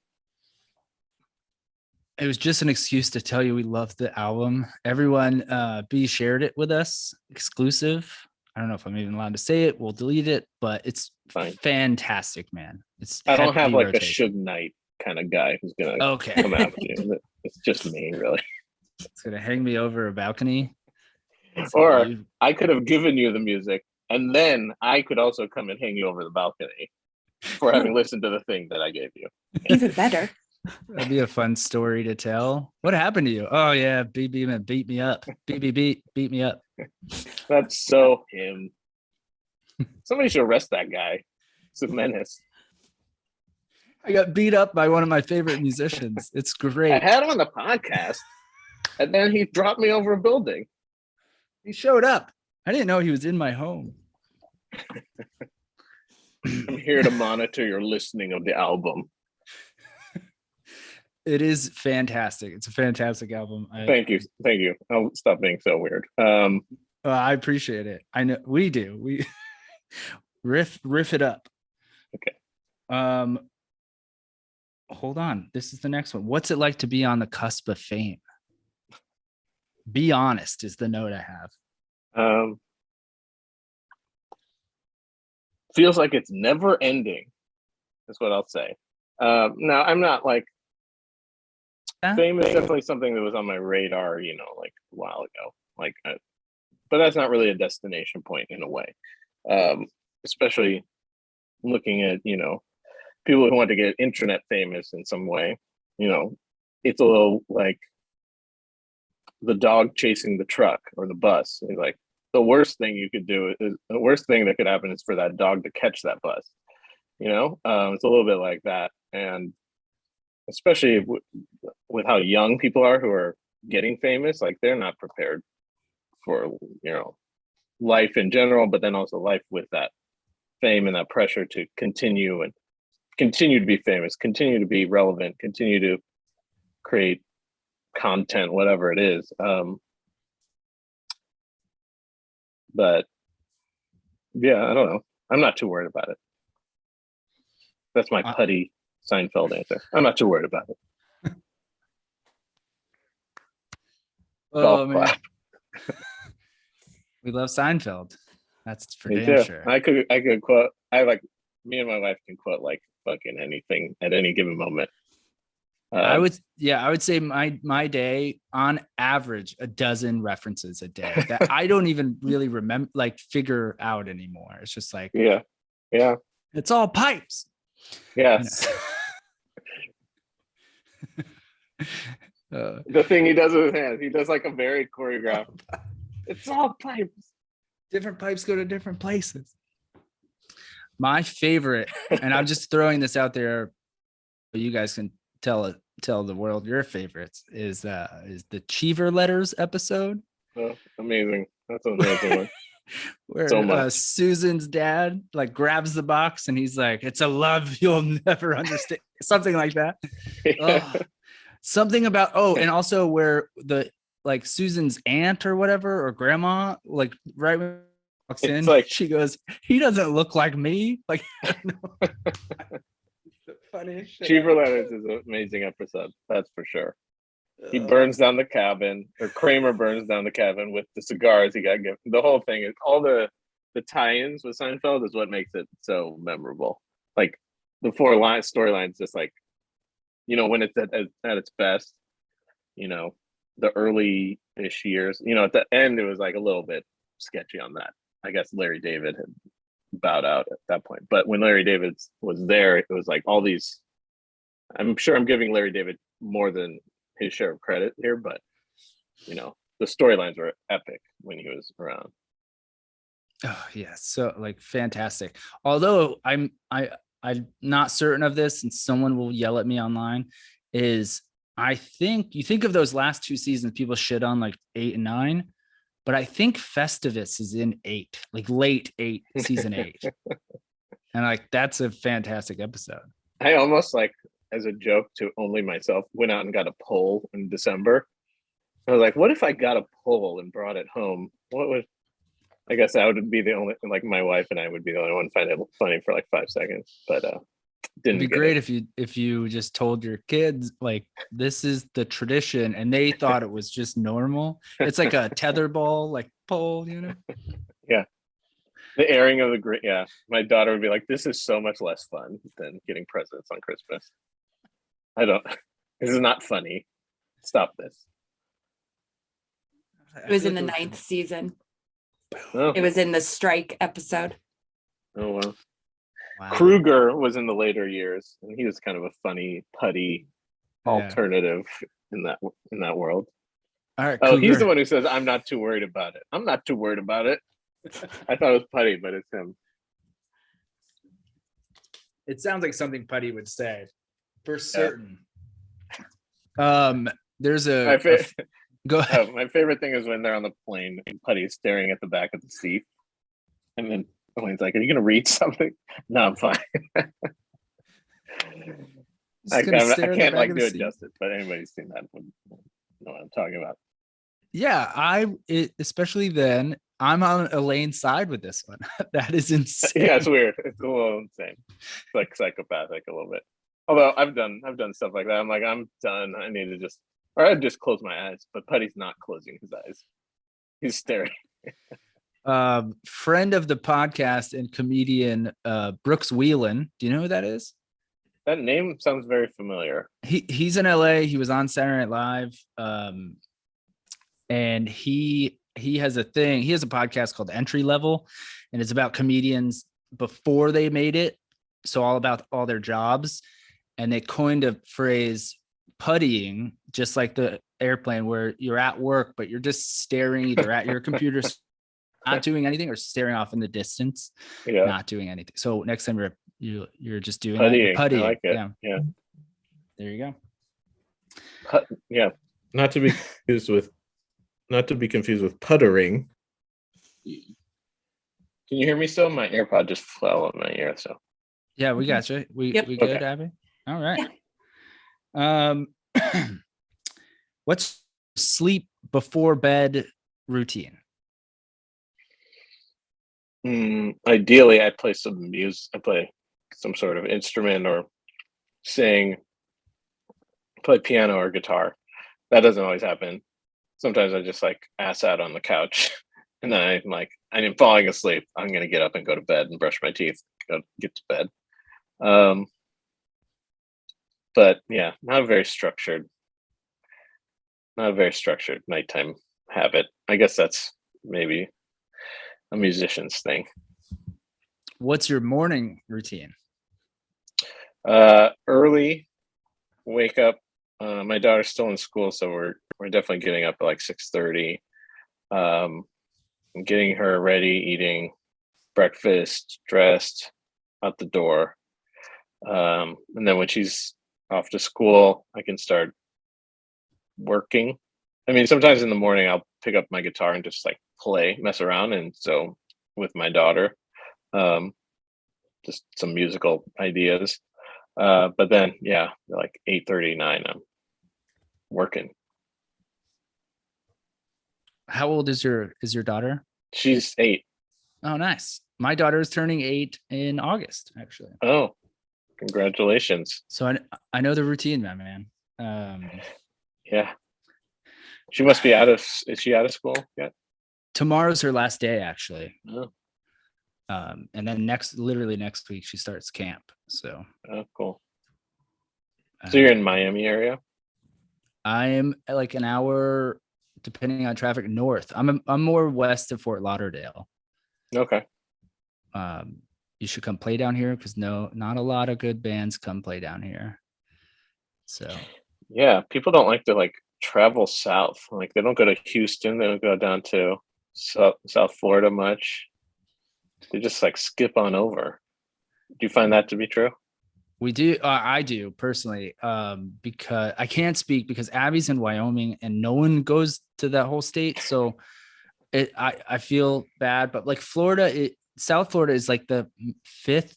It was just an excuse to tell you we love the album. Everyone, B shared it with us, exclusive. I don't know if I'm even allowed to say it. We'll delete it, but it's Fine. fantastic, man. It's I don't have heavy like rotation. a Suge Knight kind of guy who's gonna Okay. come after you. It's just me, really. It's gonna hang me over a balcony. Or I could have given you the music, and then I could also come and hang you over the balcony. for having listened to the thing that I gave you. Even better. That'd be a fun story to tell. What happened to you? Oh yeah, Bhi Bhiman beat me up. Beat me up. That's so him. Somebody should arrest that guy. It's a menace. I got beat up by one of my favorite musicians. It's I great. had him on the podcast, and then he dropped me over a building. He showed up. I didn't know he was in my home. I'm here to monitor your listening of the album. It is fantastic. It's a fantastic album. Thank you. I'll stop being so weird. I appreciate it. I know we do. We riff it up. Okay. Hold on. This is the next one. What's it like to be on the cusp of fame? Be honest is the note I have. Feels like it's never ending. That's what I'll say. Now I'm not like fame is definitely something that was on my radar, like a while ago. But that's not really a destination point in a way. Especially looking at, people who want to get internet famous in some way, it's a little like the dog chasing the truck or the bus. It's like the worst thing you could do is the worst thing that could happen is for that dog to catch that bus. It's a little bit like that. And especially with how young people are who are getting famous, like they're not prepared for, life in general, but then also life with that fame and that pressure to continue to be famous, continue to be relevant, continue to create content, whatever it is. But yeah, I don't know. I'm not too worried about it. That's my Puddy Seinfeld answer. I'm not too worried about it. Oh man. We love Seinfeld. That's for Me damn too. sure. I could quote. Me and my wife can quote like fucking anything at any given moment. I would say my day on average a dozen references a day that I don't even really remember, like figure out anymore. It's just like, yeah, it's all pipes. Yes. The thing he does with his hands, he does like a very choreographed. It's all pipes. Different pipes go to different places. My favorite, and I'm just throwing this out there, but you guys can tell the world your favorites, is the Cheever Letters episode. Oh, amazing. That's an amazing one. Where so Susan's dad like grabs the box and he's like, it's a love you'll never understand. Something like that. Yeah. Something about, and also where like Susan's aunt or whatever, or grandma, like right when she walks in, like, she goes, he doesn't look like me. Like, I don't know. Funniest shit. Cheever Letters is an amazing episode. That's for sure. He burns down the cabin, or Kramer burns down the cabin with the cigars he got given. The whole thing is all the tie-ins with Seinfeld is what makes it so memorable. Like the storylines, just like, when it's at its best, the early-ish years, at the end, it was like a little bit sketchy on that. I guess Larry David had bowed out at that point. But when Larry David was there, it was like all these, I'm sure I'm giving Larry David more than his share of credit here, but the storylines were epic when he was around. Oh yeah, so like fantastic. Although I'm not certain of this, and someone will yell at me online, is I think you think of those last two seasons, people shit on like 8 and 9, but I think Festivus is in 8, like late 8, season 8. And like that's a fantastic episode. I almost, like, as a joke to only myself, went out and got a poll in December. I was like, what if I got a poll and brought it home? I guess I would be the only, like my wife and I would be the only one find it funny for like 5 seconds, but didn't. It'd be great if you just told your kids like this is the tradition and they thought it was just normal. It's like a tetherball like poll, Yeah. The airing of my daughter would be like, this is so much less fun than getting presents on Christmas. This is not funny. Stop this. It was in the 9th season. Oh. It was in the strike episode. Oh, wow. Wow. Kruger was in the later years, and he was kind of a funny Puddy Yeah. alternative in that world. All right, Oh, he's the Cougar. one who says, "I'm not too worried about it. I'm not too worried about it." I thought it was Puddy, but it's him. It sounds like something Puddy would say, for certain. There's My, go ahead. my favorite thing is when they're on the plane and Puddy's staring at the back of the seat, and then Elaine's like, "Are you going to read something?" No, I'm fine. I can't like do it justice, but anybody's seen that would know what I'm talking about. Yeah, especially then, I'm on Elaine's side with this one. That is insane. Yeah, it's weird. It's a little insane. It's like psychopathic a little bit. Although I've done stuff like that. I'm like, I'm done. I need to I'd just close my eyes. But Puddy's not closing his eyes. He's staring. Friend of the podcast and comedian Brooks Wheelan. Do you know who that is? That name sounds very familiar. He's in LA. He was on Saturday Night Live. And he has a thing. He has a podcast called Entry Level, and it's about comedians before they made it. So all about all their jobs. And they coined a phrase, puttying, just like the airplane, where you're at work, but you're just staring either at your computer, not doing anything, or staring off in the distance, not doing anything. So next time you're just doing puttying. Puttying. I like it. Yeah. There you go. Yeah. Not to be confused with puttering. Can you hear me still? My AirPod just fell on my ear. So yeah, we got you. We good, okay. Abby? All right. What's sleep before bed routine? Ideally, I play some music. I play some sort of instrument or sing, play piano or guitar. That doesn't always happen. Sometimes I just like ass out on the couch, and then I'm like, I'm falling asleep. I'm gonna get up and go to bed and brush my teeth, get to bed. But yeah, not a very structured nighttime habit. I guess that's maybe a musician's thing. What's your morning routine? Early, wake up. My daughter's still in school, so we're definitely getting up at like 6:30. Getting her ready, eating breakfast, dressed, out the door. And then when she's off to school, I can start working. I mean, sometimes in the morning I'll pick up my guitar and just like mess around. And so with my daughter, just some musical ideas. But then, yeah, like 8:30, 9, I'm working. How old is your daughter? She's 8. Oh, nice. My daughter is turning 8 in August, actually. Oh, congratulations. So I know the routine, my man. Yeah. She must be is she out of school yet? Tomorrow's her last day, actually. Oh. And then literally next week, she starts camp. So. Oh, cool. So you're in Miami area? I am like an hour, depending on traffic, north. I'm more west of Fort Lauderdale. Okay. You should come play down here because not a lot of good bands come play down here. So yeah, people don't like to like travel south. Like they don't go to Houston, they don't go down to South Florida much. They just like skip on over. Do you find that to be true? We do. I do personally, because I can't speak because Abby's in Wyoming and no one goes to that whole state. So I feel bad, but like Florida, South Florida is like the 5th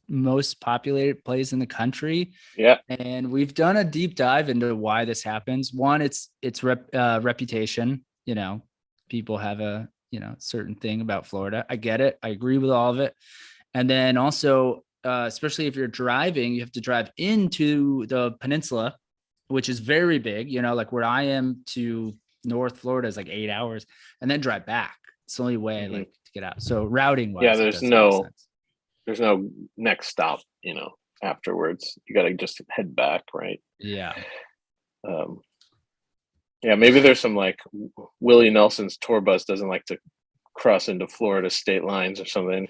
most populated place in the country. Yeah. And we've done a deep dive into why this happens. One, it's reputation. You know, people have a certain thing about Florida. I get it. I agree with all of it. And then also, especially if you're driving, you have to drive into the peninsula, which is very big. You know, like where I am to North Florida is like 8 hours, and then drive back. It's the only way like to get out. So routing wise, yeah, there's no next stop, afterwards. You got to just head back, right? Yeah. Yeah, maybe there's some like Willie Nelson's tour bus doesn't like to cross into Florida state lines or something.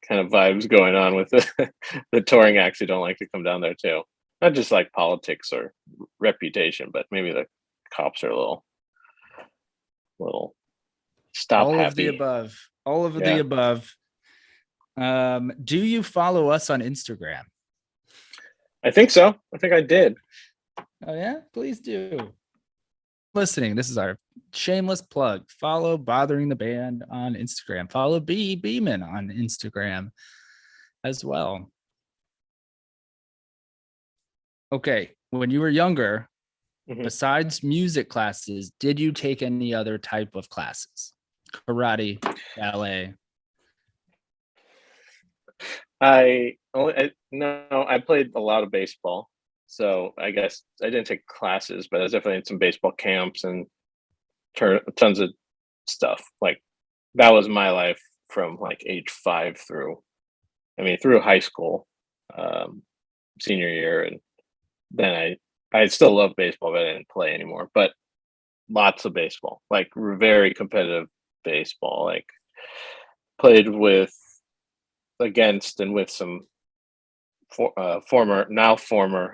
kind of vibes going on with the touring acts who don't like to come down there too. Not just like politics or reputation, but maybe the cops are a little stop All happy. of the above. All of the Yeah. above. Do you follow us on Instagram? I think so. I think I did. Oh yeah, please do. Listening, this is our shameless plug. Follow Bothering the Band on Instagram. Follow Bhi Bhiman on Instagram as well. Okay, when you were younger, Mhm. besides music classes, did you take any other type of classes? Karate, ballet. I played a lot of baseball, so I guess I didn't take classes, but I was definitely in some baseball camps and tons of stuff. Like that was my life from like age 5 through high school, senior year, and then I still love baseball, but I didn't play anymore. But lots of baseball, like very competitive baseball. Like played with against and with some former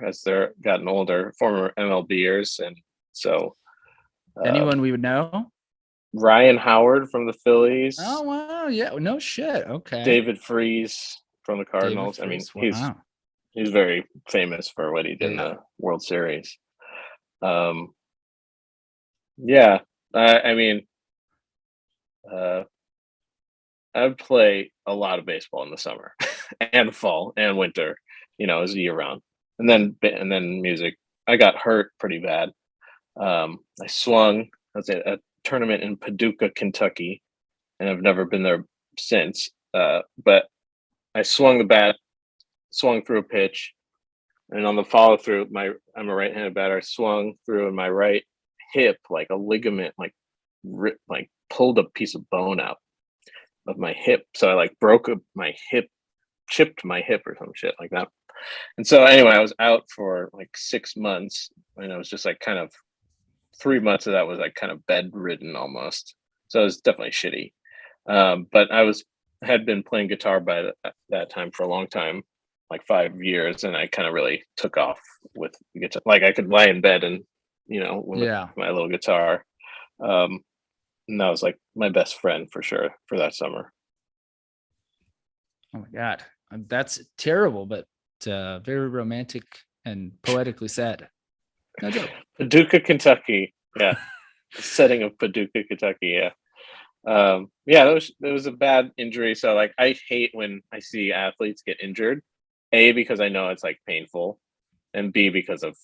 as they're gotten older former MLBers, and so Anyone we would know? Ryan Howard from the Phillies, Oh wow, yeah, no shit. Okay, David Freese from the Cardinals. I mean, Freese, wow. he's very famous for what he did in Yeah. the World Series. Yeah, I mean, I would play a lot of baseball in the summer and fall and winter, as year round. And then music. I got hurt pretty bad. I swung. I was at a tournament in Paducah, Kentucky, and I've never been there since. But I swung the bat, swung through a pitch, and on the follow through, I'm a right-handed batter. I swung through in my right hip, like a ligament, like pulled a piece of bone out of my hip. So I like my hip, chipped my hip or some shit like that. And so anyway, I was out for like 6 months, and I was just like kind of 3 months of that was like kind of bedridden almost. So it was definitely shitty. But I had been playing guitar by that time for a long time, like 5 years, and I kind of really took off with guitar. Like I could lie in bed and with my little guitar. And that was like my best friend for sure for that summer. Oh my god, that's terrible, but very romantic and poetically sad. No joke. Paducah, Kentucky. Yeah. Setting of Paducah, Kentucky. Yeah. Yeah, that was a bad injury. So like I hate when I see athletes get injured. A, because I know it's like painful, and B, because of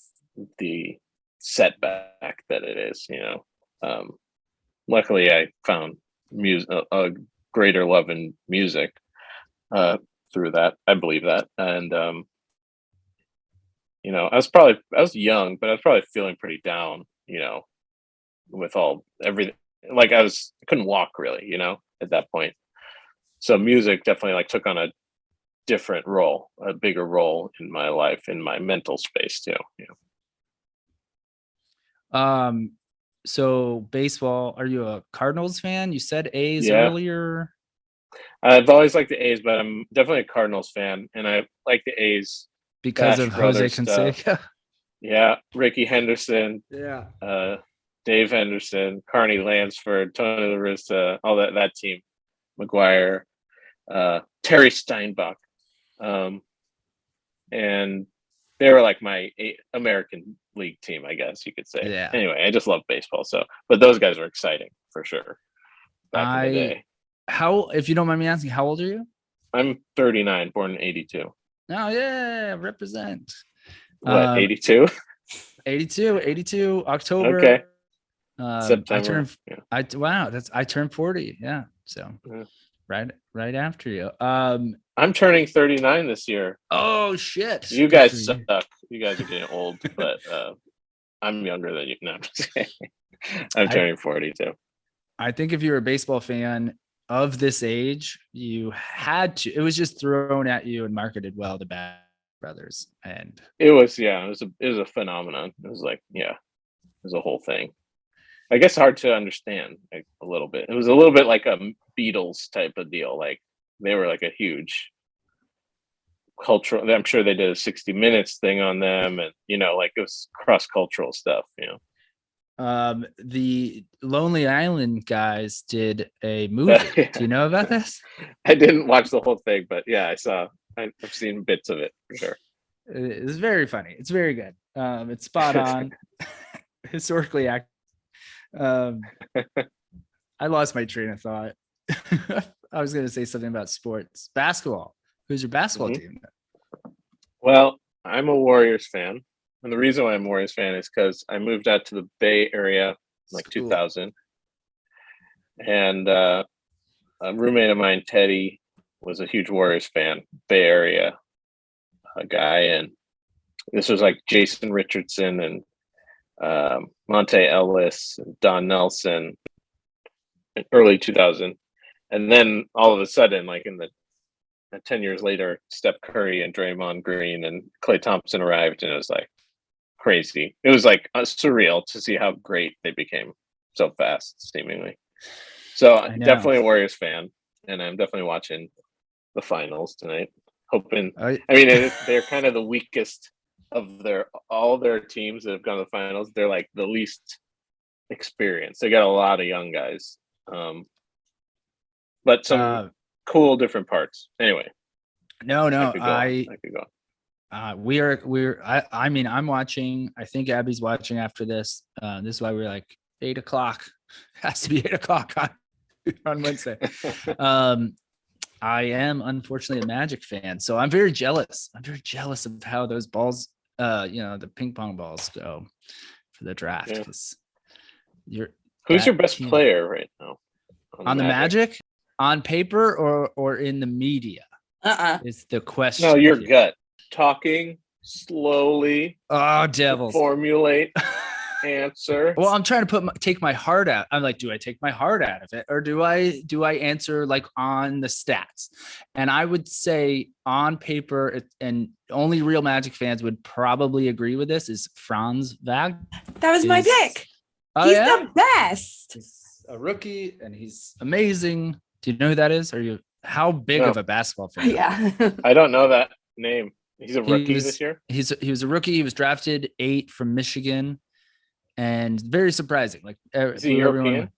the setback that it is, luckily I found a greater love in music through that. I believe that. And I was young, but I was probably feeling pretty down, with everything. Like I couldn't walk really, at that point. So music definitely like took on a different role, a bigger role in my life, in my mental space too. So baseball, are you a Cardinals fan? You said A's Yeah. earlier. I've always liked the A's, but I'm definitely a Cardinals fan, and I like the A's because Bash of Jose Brothers stuff. Canseco. Yeah, Ricky Henderson, Yeah. Dave Henderson, Carney Lansford, Tony La Russa, all that team, McGuire, Terry Steinbach, and they were like my American League team, I guess you could say. Yeah. Anyway, I just love baseball, but those guys were exciting for sure back in the day. If you don't mind me asking, how old are you? I'm 39, born in 82. Oh yeah, represent. What, 82? 82 October. Okay. September. Yeah. I turned 40. Yeah. So Yeah. right after you. I'm turning 39 this year. Oh shit. You guys suck. You guys are getting old, but I'm younger than you. No, I'm just kidding. I'm turning 40 too. I think if you're a baseball fan of this age, you had to. It was just thrown at you and marketed well, the Bad Brothers, and it was a phenomenon. It was like it was a whole thing. I guess hard to understand, like, a little bit. It was a little bit like a Beatles type of deal. Like they were like a huge cultural. I'm sure they did a 60 Minutes thing on them, and like it was cross-cultural stuff. The Lonely Island guys did a movie. Yeah. Do you know about this? I didn't watch the whole thing, but yeah, I've seen bits of it for sure. It's very funny. It's very good. It's spot on. Historically accurate. I lost my train of thought. I was going to say something about sports. Basketball. Who's your basketball team? Well, I'm a Warriors fan. And the reason why I'm a Warriors fan is because I moved out to the Bay Area like 2000. And a roommate of mine, Teddy, was a huge Warriors fan, Bay Area guy. And this was like Jason Richardson and Monte Ellis and Don Nelson in early 2000. And then all of a sudden, like in the 10 years later, Steph Curry and Draymond Green and Klay Thompson arrived, and it was like crazy. It was like surreal to see how great they became so fast, seemingly. So definitely a Warriors fan, and I'm definitely watching the finals tonight. Hoping. I mean, they're kind of the weakest of all their teams that have gone to the finals. They're like the least experienced. They got a lot of young guys, but some cool different parts. Anyway. I could go. I'm watching. I think Abby's watching after this. This is why we're like 8:00. Has to be 8:00 on Wednesday. I am unfortunately a Magic fan, so I'm very jealous. I'm very jealous of how those balls, the ping pong balls go for the draft. Yeah. Who's your best player right now on the Magic? On paper or in the media? Is the question. No, your gut. Talking slowly. Oh, devils. Formulate answer. Well, I'm trying to take my heart out. I'm like, do I take my heart out of it, or do I answer like on the stats? And I would say on paper, and only real Magic fans would probably agree with this, is Franz Wagner. That was my pick. He's the best. He's a rookie and he's amazing. Do you know who that is? How big of a basketball fan? Yeah. I don't know that name. He's a rookie this year. He was a rookie. He was drafted 8 from Michigan, and very surprising. Like, is he European?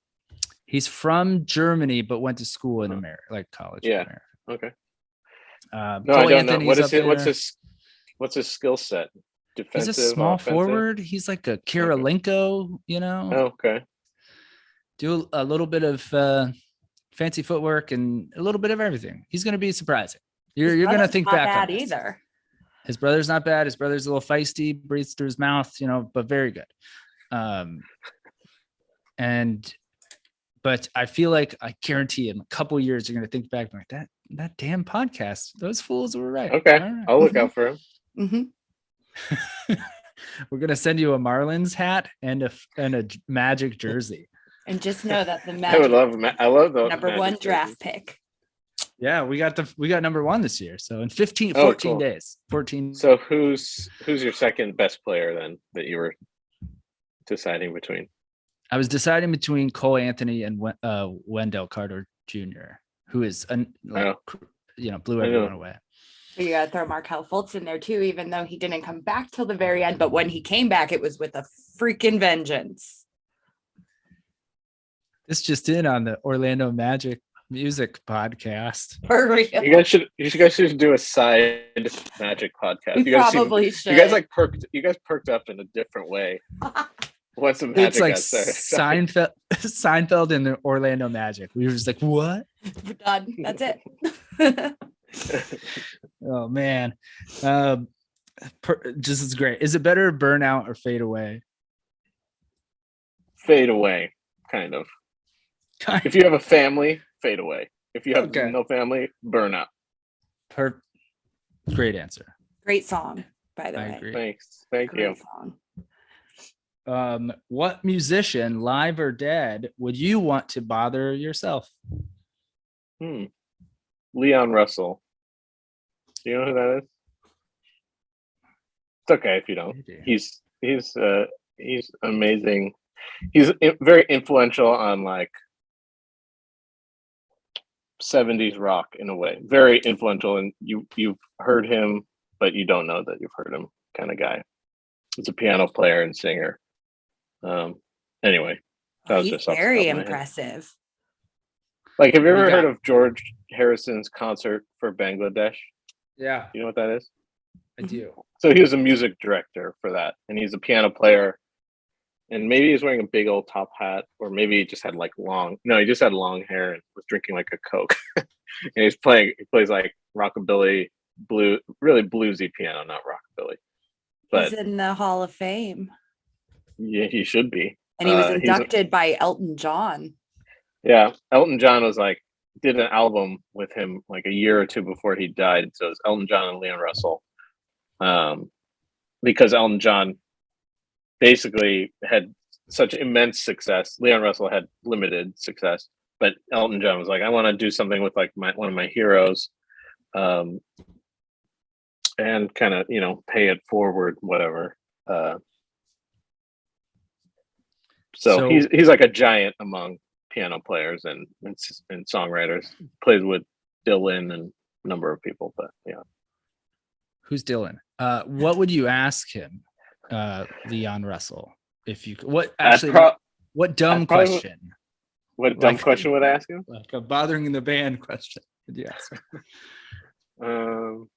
He's from Germany, but went to school in America, like college. Yeah. In America. Okay. No, I don't know. What is it? What's his skill set? Defensive. He's a small offensive? Forward. He's like a Kirilenko. Okay. Do a little bit of fancy footwork and a little bit of everything. He's going to be surprising. You're going to think back on this. Either. His brother's not bad. His brother's a little feisty, breathes through his mouth, but very good. But I feel like I guarantee in a couple of years, you're going to think back like that damn podcast. Those fools were right. Okay. Right. I'll look out for him. Mm-hmm. We're going to send you a Marlins hat and a Magic jersey. And just know that the Magic. I love the number one draft pick. Yeah, we got number 1 this year. So in 14 cool. days, 14. So who's your second best player then that you were deciding between? I was deciding between Cole Anthony and Wendell Carter Jr., who is blew everyone away. You got to throw Markelle Fultz in there too, even though he didn't come back till the very end. But when he came back, it was with a freaking vengeance. This just in on the Orlando Magic music podcast. For real. You guys should do a side Magic podcast. We probably should. You guys perked up in a different way. Once the Magic it's like Seinfeld and the Orlando Magic. We were just like, what? We're done. That's it. Oh man. Just is great. Is it better burnout or fade away? Fade away, kind of. If you have a family, fade away. If you have no family, burn up. Great answer. Great song, by the way. I agree. Thanks. Thank you. Song. What musician, live or dead, would you want to bother yourself? Leon Russell. Do you know who that is? It's okay if you don't. He's amazing. He's very influential on like 70s rock in a way. Very influential, and you've heard him, but you don't know that you've heard him kind of guy. He's a piano player and singer. Anyway, that was He's just off the top very of my head. impressive. Like, have you What do ever you heard got? of George Harrison's concert for Bangladesh? Yeah, You know what that is? I do. So he was a music director for that, and he's a piano player. And maybe he's wearing a big old top hat, or maybe he just had like he just had long hair and was drinking like a Coke. And he plays like rockabilly, really bluesy piano, not rockabilly. But He's in the Hall of Fame. yeah, he should be. And he was He's inducted by Elton John. Yeah, Elton John did an album with him like a year or two before he died. So it's Elton John and Leon Russell. Because Elton John basically had such immense success. Leon Russell had limited success, but Elton John was like, I want to do something with like one of my heroes, and kind of pay it forward, whatever. So he's like a giant among piano players and songwriters. Plays with Dylan and a number of people, but yeah. Who's Dylan? What would you ask him, Leon Russell? If you could, what dumb question? What dumb question would I ask him? Like a bothering the band question. Would you ask him?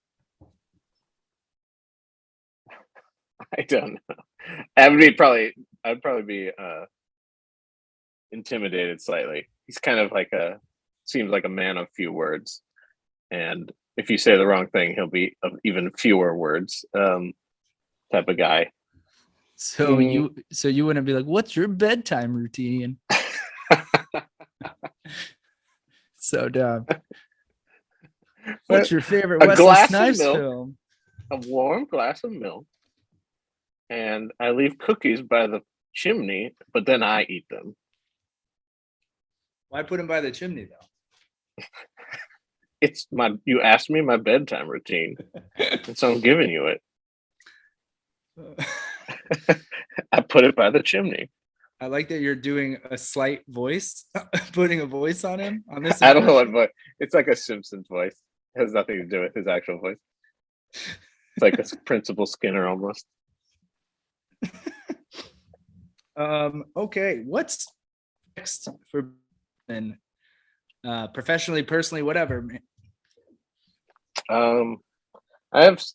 I don't know. I'd probably be intimidated slightly. He's kind of seems like a man of few words, and if you say the wrong thing, he'll be of even fewer words, type of guy. So you wouldn't be like, what's your bedtime routine? So dumb. What's your favorite Wesley Snipes film? A warm glass of milk, and I leave cookies by the chimney, but then I eat them. Why put them by the chimney though? You asked me my bedtime routine, and so I'm giving you it. I put it by the chimney. I like that you're doing a slight voice, putting a voice on him on this. I don't know what voice. It's like a Simpsons voice. It has nothing to do with his actual voice. It's like a Principal Skinner almost. Okay, what's next for professionally, personally, whatever? As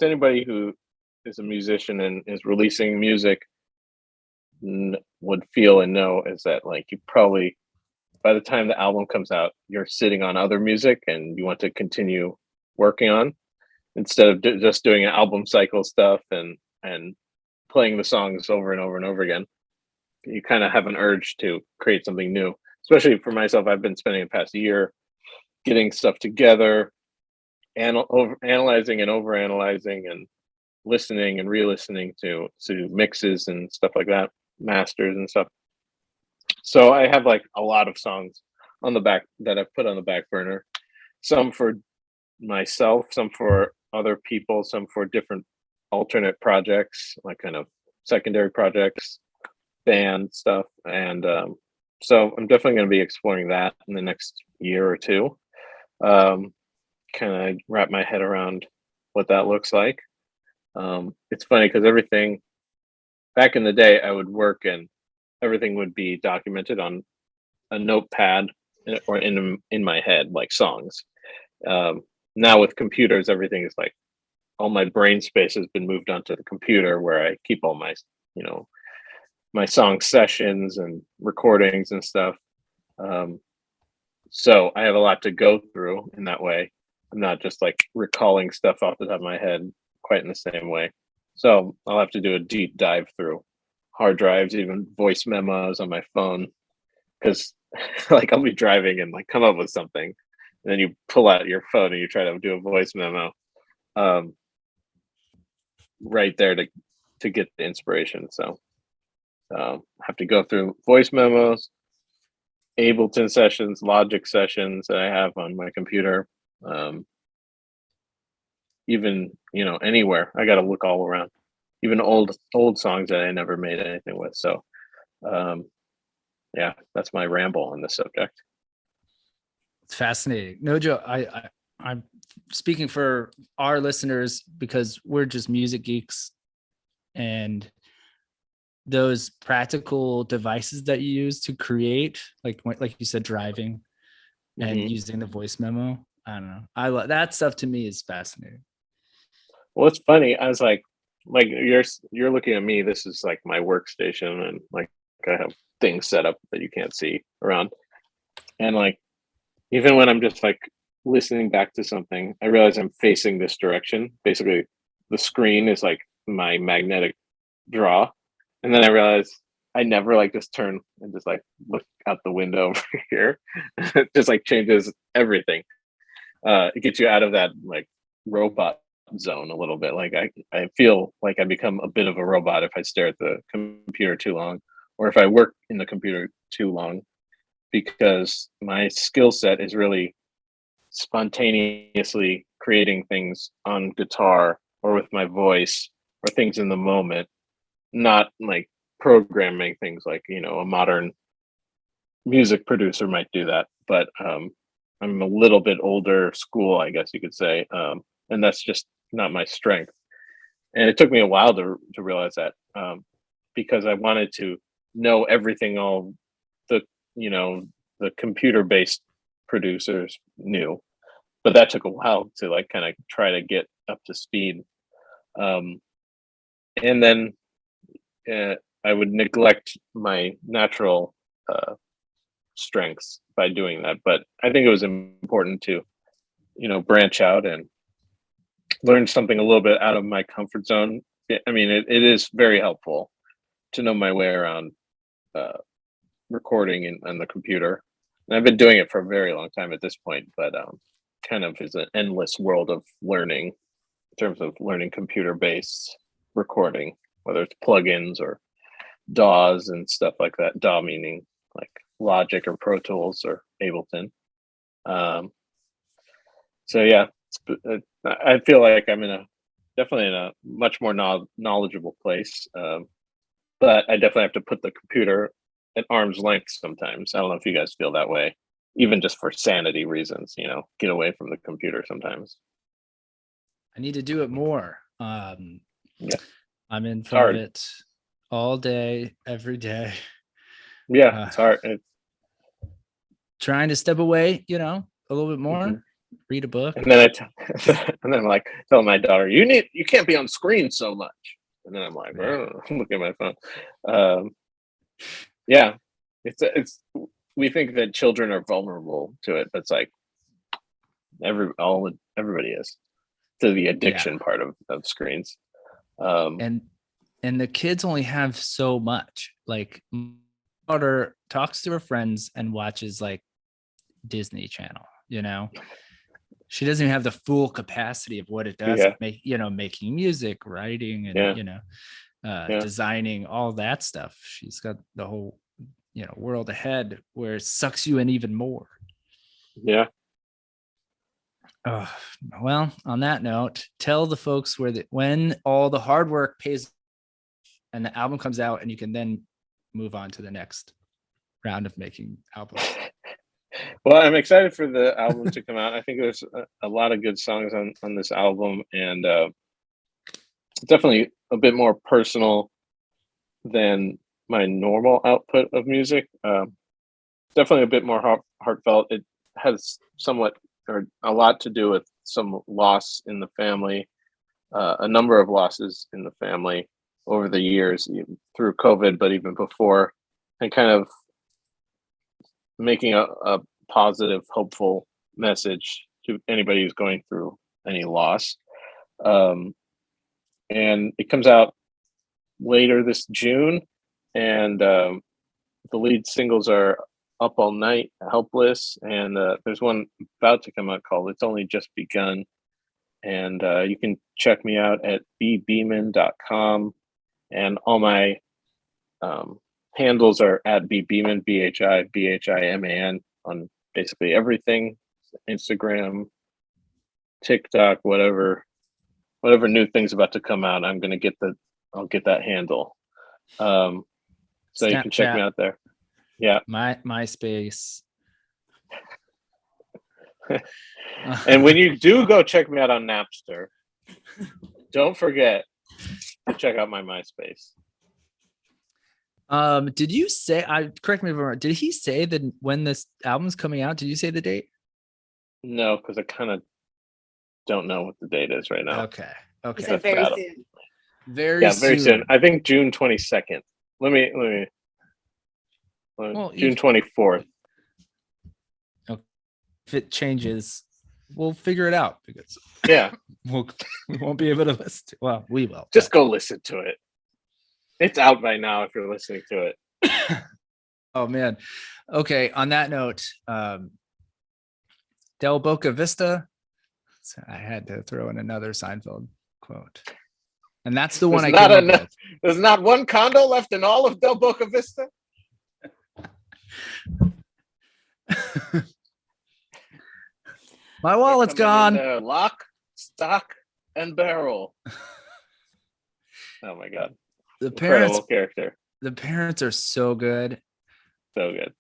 anybody who is a musician and is releasing music would feel and know, is that like you probably, by the time the album comes out, you're sitting on other music and you want to continue working on, instead of just doing album cycle stuff and playing the songs over and over and over again. You kind of have an urge to create something new. Especially for myself, I've been spending the past year getting stuff together, analyzing and overanalyzing and listening and re-listening to mixes and stuff like that, masters and stuff. So I have like a lot of songs on the back that I've put on the back burner. Some for myself, some for other people, some for different alternate projects, like kind of secondary projects, band stuff. And so I'm definitely going to be exploring that in the next year or two. Kind of wrap my head around what that looks like. It's funny because everything back in the day, I would work and everything would be documented on a notepad or in my head, like songs. Now with computers, everything is like all my brain space has been moved onto the computer, where I keep all my, my song sessions and recordings and stuff. So I have a lot to go through in that way. I'm not just like recalling stuff off the top of my head quite in the same way. So I'll have to do a deep dive through hard drives, even voice memos on my phone, because like I'll be driving and like come up with something, and then you pull out your phone and you try to do a voice memo right there to get the inspiration. So I have to go through voice memos, Ableton sessions, Logic sessions that I have on my computer. Even anywhere, I got to look all around, even old songs that I never made anything with. So yeah, that's my ramble on this subject. It's fascinating. No joke. I'm speaking for our listeners because we're just music geeks, and those practical devices that you use to create, like you said, driving and Mhm. using the voice memo. I don't know. I love that stuff. To me, is fascinating. Well, it's funny. I was like you're looking at me. This is like my workstation, and like I have things set up that you can't see around. And like even when I'm just like listening back to something, I realize I'm facing this direction. Basically, the screen is like my magnetic draw, and then I realize I never like just turn and just like look out the window over here. It just like changes everything. It gets you out of that like robot zone a little bit. Like I feel like I become a bit of a robot if I stare at the computer too long, or if I work in the computer too long, because my skill set is really spontaneously creating things on guitar or with my voice or things in the moment, not like programming things like, a modern music producer might do that. But I'm a little bit older school, I guess you could say. And that's just not my strength. And it took me a while to realize that, because I wanted to know everything all the, you know, the computer based producers knew, but that took a while to like kind of try to get up to speed. Um, and then uh, I would neglect my natural strengths by doing that. But I think it was important to, branch out and learn something a little bit out of my comfort zone. I mean, it is very helpful to know my way around uh, recording on the computer. And I've been doing it for a very long time at this point, but kind of is an endless world of learning in terms of learning computer based recording, whether it's plugins or DAWs and stuff like that. DAW meaning like Logic or Pro Tools or Ableton. So yeah, I feel like I'm definitely in a much more knowledgeable place. But I definitely have to put the computer at arm's length sometimes. I don't know if you guys feel that way, even just for sanity reasons, get away from the computer sometimes. I need to do it more. Yeah. I'm in It's front hard. of it all day, every day. Yeah, it's hard. Trying to step away, a little bit more, Mhm. read a book. And then and then I'm like telling my daughter, you can't be on screen so much. And then I'm like, oh, look at my phone. Yeah, it's we think that children are vulnerable to it, but it's like everybody is to the addiction part of screens. And the kids only have so much. Like, my daughter talks to her friends and watches like Disney Channel, she doesn't even have the full capacity of what it does, Yeah. making music, writing, and designing, all that stuff. She's got the whole world ahead where it sucks you in even more. Yeah. Well, on that note, tell the folks when all the hard work pays and the album comes out, and you can then move on to the next round of making albums. Well, I'm excited for the album to come out. I think there's a lot of good songs on this album, and definitely a bit more personal than my normal output of music. Definitely a bit more heartfelt. It has somewhat or a lot to do with some loss in the family, a number of losses in the family over the years, even through COVID, but even before, and kind of making a positive, hopeful message to anybody who's going through any loss. And it comes out later this June, and the lead singles are Up All Night, Helpless, and there's one about to come out called It's Only Just Begun. And you can check me out at bhiman.com, and all my handles are at Bhi Bhiman, BHIBHIMAN, on basically everything, Instagram, TikTok, whatever new thing's about to come out, I'll get that handle. So you can check me Snapchat. out there. Yeah. MySpace. And when you do go check me out on Napster, don't forget to check out my MySpace. Did you say, correct me if I'm wrong, did he say that when this album's coming out? Did you say the date? No, because I kind of don't know what the date is right now. Okay. He Okay. said very soon. Very Very soon. I think June 22nd. Let me. Well, June 24th. If it changes, we'll figure it out because Yeah, we won't be able to listen. Well, we will. just go listen to it. It's out by now if you're listening to it. Oh man. Okay. On that note, Del Boca Vista. So I had to throw in another Seinfeld quote, and that's the one I came up with. There's not one condo left in all of Del Boca Vista. My wallet's gone. Lock, stock, and barrel. Oh my god! The Incredible character. The parents are so good. So good.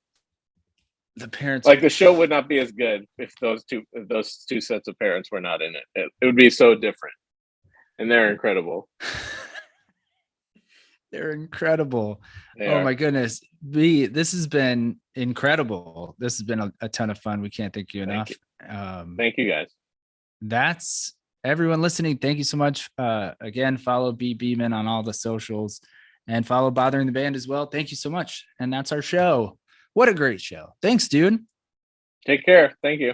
The parents, Like the show would not be as good if those two sets of parents were not in it. It would be so different. And they're incredible. they're incredible. They Oh are. my goodness. This has been incredible. This has been a ton of fun. We can't thank you enough. Thank you guys. That's everyone listening. Thank you so much. Again, follow Bhi Bhiman on all the socials and follow Bothering the Band as well. Thank you so much. And that's our show. What a great show. Thanks, dude. Take care. Thank you.